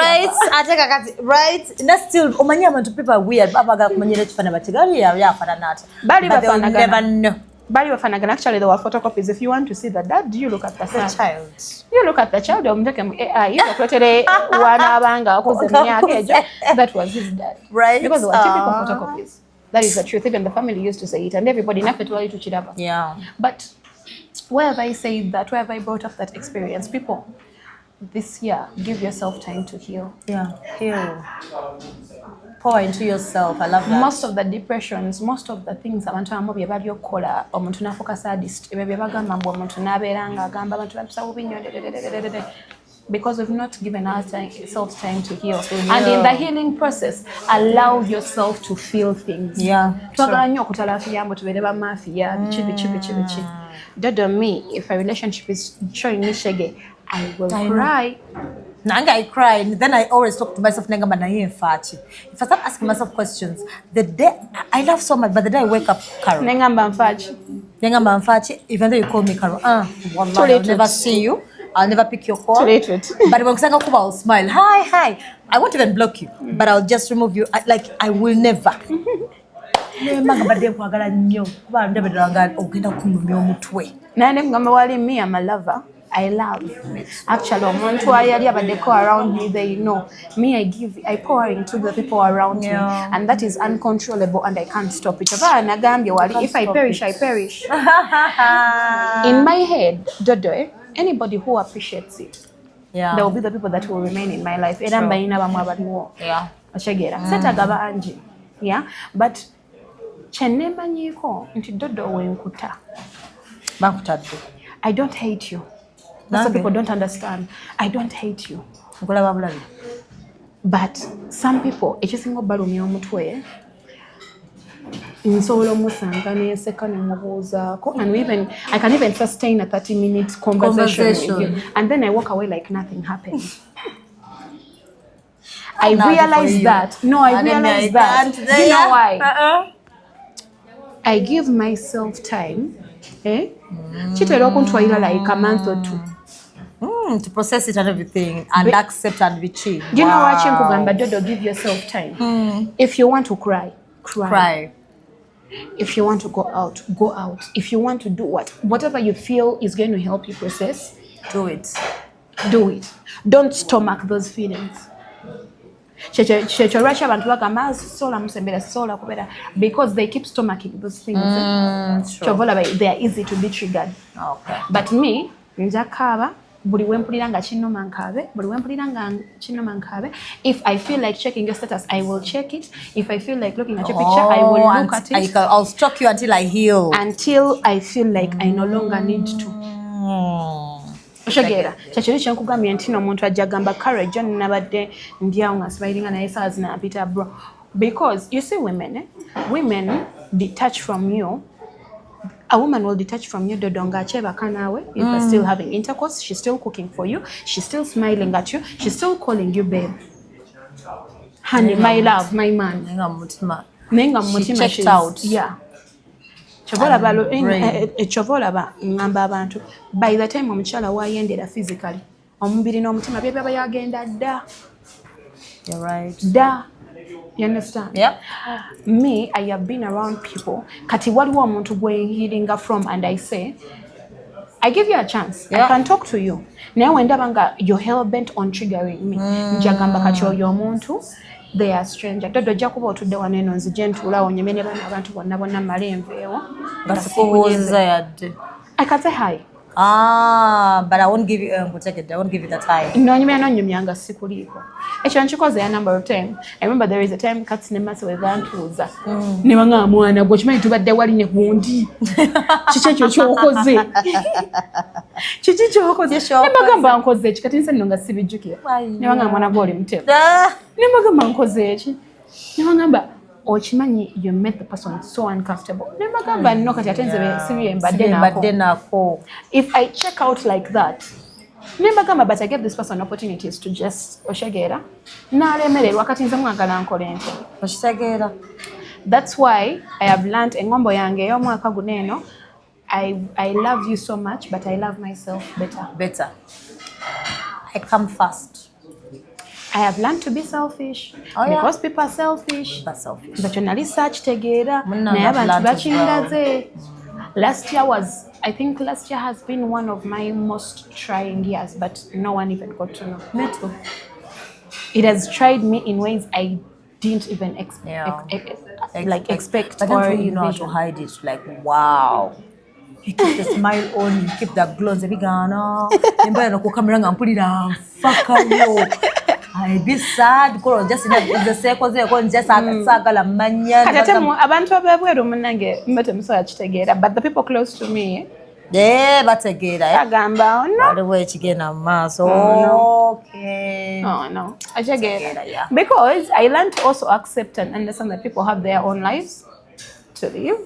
Right. That's still omanyi abantu people are weird. Babaga kumanyira ekifana bategali yafaanana ate. Bali bafaanagana. Never know. Bali bafaanagana. Actually there were photocopies. If you want to see the dad, you look at the son. Child. You look at the child. Omuteke mu AI. Okuletere wana abanga akuze emyaka egyo. That was his dad. Right. Because they were typical photocopies. That is the truth. Even the family used to say it and everybody naffe twali tukiraba. Yeah. But where have I said that? Where have I brought up that experience? People, this year, give yourself time to heal. Yeah, heal. Pour into yourself. I love that. Most of the depressions, most of the things abantu abamu bye balyokola omuntu nafuuka sadist ebyo bye bagamba mbu omuntu n'abeera nga agamba abantu bamusawo binyo because we've not given ourselves time to heal. And in the healing process, allow yourself to feel things. Yeah. Twagala nnyo okutalaafiya mbu tubeere bamafiya bichi. Dodo me, if a relationship is showing me shege, I will cry. Nanga I cry, and then I always talk to myself, Nanga Manaye Fachi. If I start asking myself questions, the day I love so much, but the day I wake up, Carol. Nanga Mfachi, even though you call me Carol, Wallahi, I'll never see you. I'll never pick your call. But when I'll smile. Hi. I won't even block you, but I'll just remove you. I will never. Me I'm a lover. I love. Actually, around me, they know. Me, I pour into the people around me. And that is uncontrollable and I can't stop it. If I perish, I perish. In my head, Dodo, anybody who appreciates it, there will be the people that will remain in my life. Yeah. But I don't hate you. That's what people don't understand. I don't hate you. But some people, and I can even sustain a 30-minute conversation with you. And then I walk away like nothing happened. I realize that. No, I realize that. You know why? I give myself time Kitera okuntwalira like a month or two. To process it and everything and accept and be chill. You know what Chinkugamba Dodo, give yourself time. If you want to cry. If you want to go out, go out. If you want to do whatever you feel is going to help you process, do it. Do it. Don't stomach those feelings. Because they keep stomaching those things. They are easy to be triggered. Okay. But me, njakaba buli wempulira nga kinoma nkabe. If I feel like checking your status, I will check it. If I feel like looking at your picture, I will look at it. I'll stalk you until I heal. Until I feel like I no longer need to. Oshagera kyakiri kyenkugambye nti n'omuntu ajja gamba courage John nabadde ndyawo nga smilinga naye saa zina apita bro, because you see women detach from you. A woman will detach from you dodonga achebaka nawe if you're still having intercourse. She's still cooking for you, she's still smiling at you, she's still calling you babe, honey, my love, my man. Nenga mutima checked out. Yeah. Chovola ngamba abantu by the time omukyala wayendera physically omubiri n'omutima byaba yagenda dda. You're right. Da. You understand? Yeah. Me, I have been around people kati waliwo omuntu gwe healing from and I say I give you a chance. Yeah. I can talk to you. Naye wendaba nga you're hell bent on triggering me. Njagamba kati oyo omuntu they are stranger. Dodo jakuba otudde wano eno nzije ntuula onyemene bana abantu bonna malenveewo. Basuuza yadde. I can say hi. But I won't give you I won't give you the time. Nonyumya nga sikuliiko. Ekyo nkikoze a number of times. I remember there is a time Kats ne Maso wevantuuza. Ne banga mwana gwe kimanyi tubadde wali ne gundi. Kiki ekyo kyokoze? Kiki kyokoze? Ne bagamba nkoze eki kati nse nno nga sibijjukira. Ne banga mwana gwe oli mutego. Ne bagamba nkoze eki. Ne bagamba ochimanyi you made the person so uncomfortable. Nemagamba nno kati atenze sibiye mbadde nako. If I check out like that, nemagamba but I give this person opportunities to just oshagera. Nalemererwa kati nze mwagala nkole nti. Oshagera. That's why I have learned engombo yange y'omwaka guno eno. I love you so much but I love myself better. I come first. I have learned to be selfish because people are selfish. But journalist research tegera naye abantu bakindaze. Last year has been one of my most trying years, but no one even got to know. Me too. It has tried me in ways I didn't even expect. But or you know how to hide it. Like wow. You keep the smile on, you keep the glow. Zebigana. Mbwa no camera ngampulira fuck you. I be sad because just in the circle there go just sagala manya. Abantu ababweru munange mbete musoya kitegera, but the people close to me bategera agamba no aliwe kigena maso. Okay. No. Ajagera. Because I learned to also accept and understand that people have their own lives to live.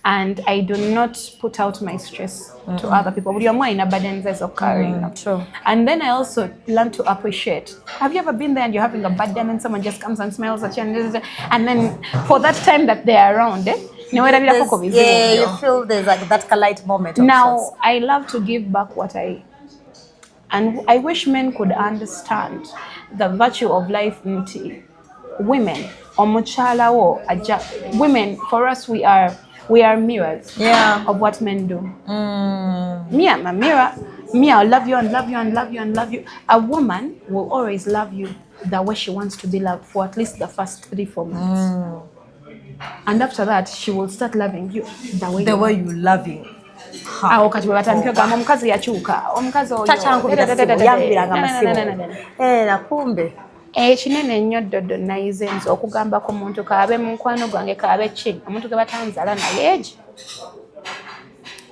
And I do not put out my stress to other people. Your mind burdens of carrying. True. And then I also learn to appreciate. Have you ever been there and you're having a bad day and someone just comes and smiles at you and then for that time that they are around, you feel there's like that light moment. Now I love to give back and I wish men could understand the virtue of life. Women, women, for us we are mirrors of what men do. Me, I'm a mirror. Me, I'll love you and love you and love you and love you. A woman will always love you the way she wants to be loved for at least the first 3-4 months. And after that, she will start loving you the way you loving. Wakati batandika kama omukazi yachuka. Omukazi oyo. Nakumbe. Kinene nnyo Dodo nayize nze okugamba ku muntu kaabe mu nkwano gwange kaabe ki omuntu ge batanzala naye egi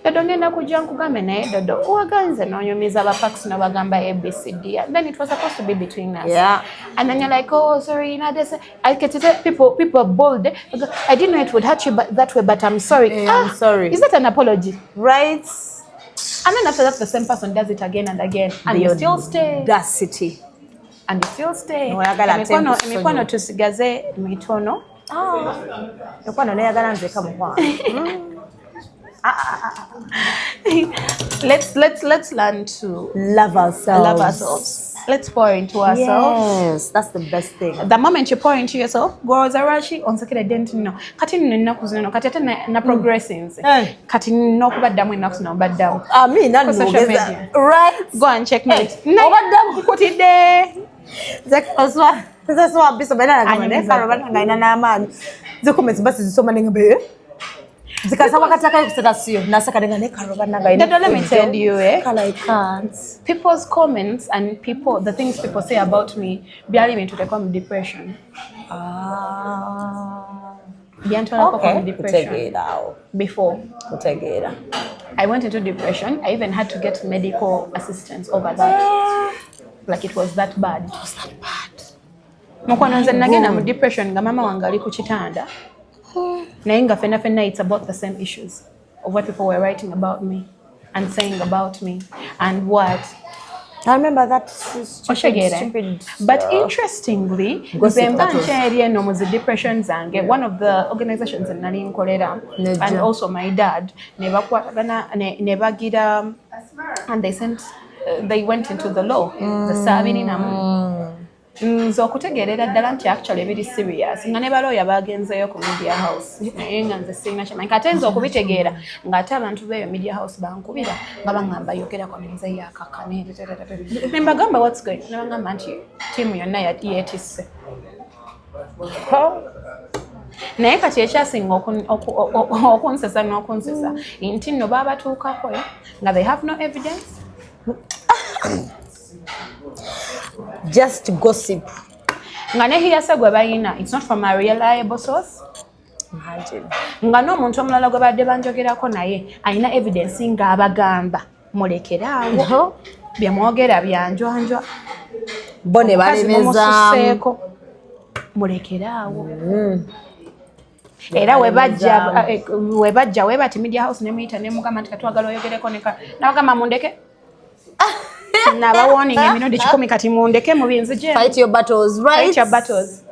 Dodo ngenda kujja nkugambe naye Dodo owaganze n'onyumiza abapax n'obagamba ABCD and then it was supposed to be between us. And then you're like, oh sorry, you know this I get it, people bold. I didn't know it would hurt you that way, but I'm sorry. I'm sorry. Is that an apology? Right? And then after that the same person does it again and again and you still stay. Audacity. And you still stay. Emikono tusigaze mitono. Emikono neyagala nzeka mukwano. let's learn to love ourselves. Let's pour into ourselves. Yes, that's the best thing. The moment you pour into yourself, goes arashi on sakira didn't know. Kati nina kuzino kati ate na progressing. Kati no kubaddamu enough no baddamu. Me na no right. Go and check me. Obaddamu kutide. Zakoswa. Zaswa biso bana ngamane karabana ngaina na amani. Zikometse basi zisoma nengabe. Zikasa wakataka kusakasiyo nasakadenga ne karabana ngaina. Let me tell you I can't. People's comments and the things people say about me byali bintu tekwa depression. Okay. Depression before. I went into depression. I even had to get medical assistance over that. Like it was that bad. It was that bad. Mukwana nze nagenda mu depression nga mama wange ali ku kitanda. Naye nga fena it's about the same issues of what people were writing about me and saying about me and what. I remember that stupid but interestingly, depression zange, one of the organizations in Nali Nkolera and also my dad never and they went into the law. The serving so kutegerera ddala nti actually very serious nga ne baloya bagenzeyo ku media house naye nga nze sirina kyama nkatenza okubitegeera ng'ate abantu beeyo media house bankubira nga baŋŋamba yogera kwa nze yakakane ne mbagamba what's going ne baŋŋamba nti tiimu yonna yeetisse naye kati ekyasinga okunsesa n'okunsesa nti nno baabatuukako nga they have no evidence. Just gossip. Ngane hearsay gwe bayina, it's not from a reliable source. Imagine. Ngano omuntu omulala gwe badde banjogerako naye alina evidence nga abagamba mulekeraawo bye mwogera byanjwanjwa bone balemeza mulekeraawo era webajja webati media house ne meeta ne mugamba nti katwagala oyogereko nabagamba mundeke Naba warning emirundi 10 kati mundeke mu binzije. Fight your battles, right? Fight your battles.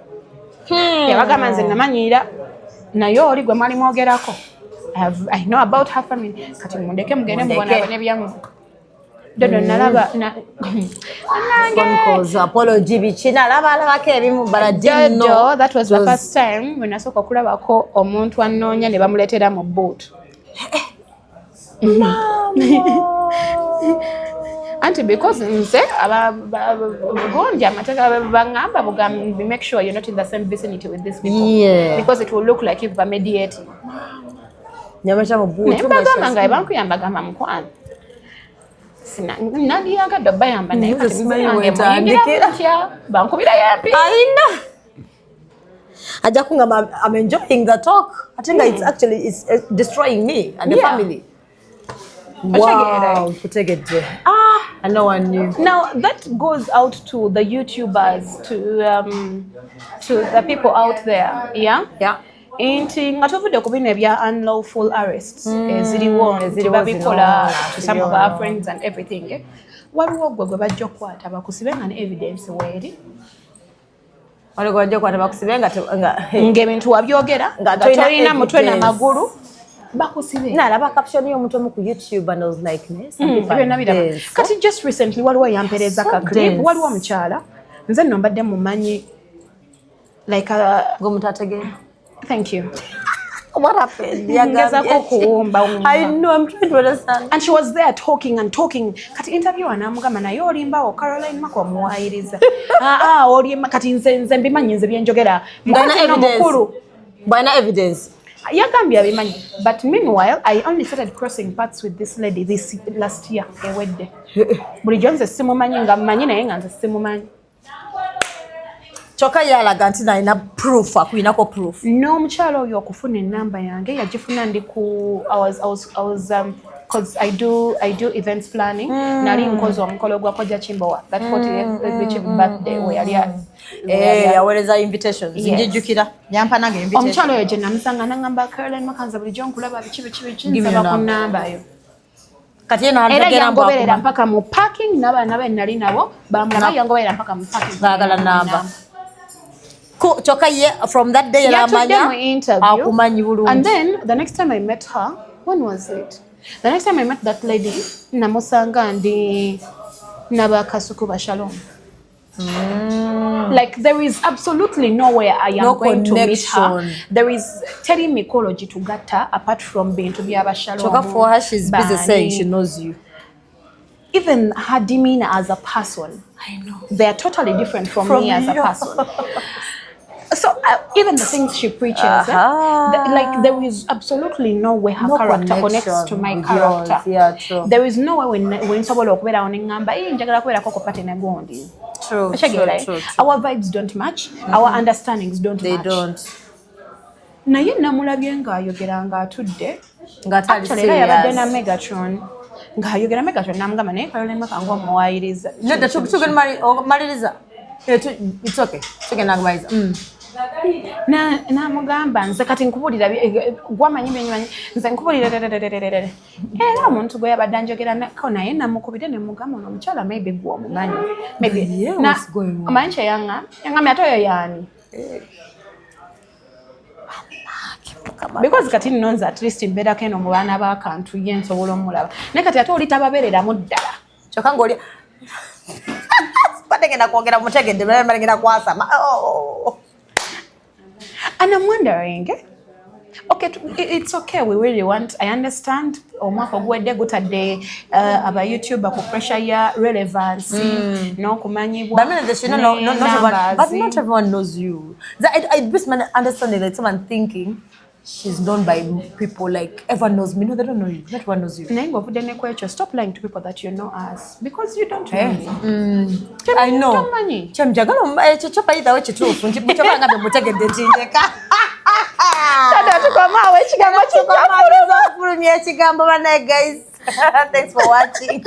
Yabagamba nze namanyira nayo oli gwe mwali mwogerako. I know about her family. Kati mundeke mugende mubona abane byamu. Dodo nalaba na phone calls, apology bichina laba ke ebimu bala didn't know. That was the first time when nasoka kulabako omuntu annoonya ne bamuletera mu boot. Auntie, because nze abagonja amateka bangamba bugambi make sure you're not in the same vicinity with these people. Yeah. Because it will look like you've mediating. Nyamacha mu boot. Mbagamba nga banku yambagamba mukwana. Sina nadi yagadde bayamba naye kati muyindikira bankubira yapi. Aina. Aja kunga I'm enjoying the talk. I think it's actually destroying me and the family. Wow, I know one knew. Now that goes out to the YouTubers, to the people out there, yeah. Inti ngatovude kubine bya unlawful arrests eziriwo eziribabikola to some of our friends and everything. Waliwo gwe bajja kwata bakusibenga ne evidence weri. Waliwo bajja kwata bakusibenga ng'ebintu wabyogera nga tolina mutwe na magulu. Nalaba caption y'omuntu omu ku YouTube and I was like, kati just recently waliwo yampereza ka clip waliwo omukyala nze nno mbadde mumanyi like gomuntu ategeera. Thank you. What happened? I know, I'm trying to understand. And she was there talking and talking. Kati interview anamugamba naye olimbawo Caroline Mako amuwayiriza. Olimba kati nze mbimanyi nze byenjogera. Bana evidence. Yagambye abimanyi. But meanwhile, I only started crossing paths with this lady this last year. Ewedde. Bulijjo nze simumanyi nga mmanyi naye nga nze simumanyi. Choka yalaga nti na proof akuinako proof. No mukyalo oyo okufuna enamba yange yagifuna ndi ku I was cause I do events planning. Nali nkozi omukolo gwa koja Chimbowa that 40th birthday we yali yawereza invitations njijukira yampa nange invitation. Omukyalo oyo je namusanga nangamba Caroline Makanza bulijjo nkulaba bichi nsaba ku namba yo. Kati na ndagera ngoberera mpaka mu parking n'abaana be nali nabo bamulaba yangoberera mpaka mu parking bagala namba. Choka from that day and then the next time I met her, when was it? The next time I met that lady, namusanga ndi nabakasuku ba Shalom. Like there is absolutely nowhere I am going to meet her. There is telling me ecology to get her apart from being to be Aba Shalom. So for her, she's busy saying she knows you. Even her demeanor as a person, I know. They are totally different from me as a person. So even the things she preaches, like there is absolutely no way her character connects to my character. Yeah, true. There is no way when someone okubera oningamba njagala kwera koko pate na gondi. True. Our vibes don't match. Our understandings don't match. They don't. Naye namulabye nga ayogeranga atudde. Ngatali serious. Yabadde na Megatron. Ngayogera Megatron namugamba naye Caroline Makango omuwayiriza. Nedda tugen maliriza. It's okay. Tugen nagmaiza. Na mugamba nze kati nkubulira gwamanyi byenyimanyi nze nkubulira era omuntu gwe yabadde anjogera nako naye namukubide ne mugamba ono omukyala maybe gwe omumanyi maybe omanyi kyeyanga ate oyo yaani because kati nno nze at least mbeerako eno mu baana b'akantu ye nsobola omulaba naye kati ate oli tababeereramu ddala kyokka ng'oli sipategenda kwogera mutegedde bagenda kwasama. And I'm wondering, okay, it's okay. We really want. I understand. Omwaka gwedde gutadde aba YouTuber ku pressure ya relevance, no kumanyibwa. But I mean, not everyone knows you. I best man understanding that someone thinking she's known by people like everyone knows me. No, they don't know you. Not everyone knows you. Stop lying to people that you know us because you don't know me. I know. Chemjagalo chopa ida we chitufu. Nchipochoka ngabe mutegedde tindeka. Tada tukoma we chigambo chigambo bana guys. Thanks for watching.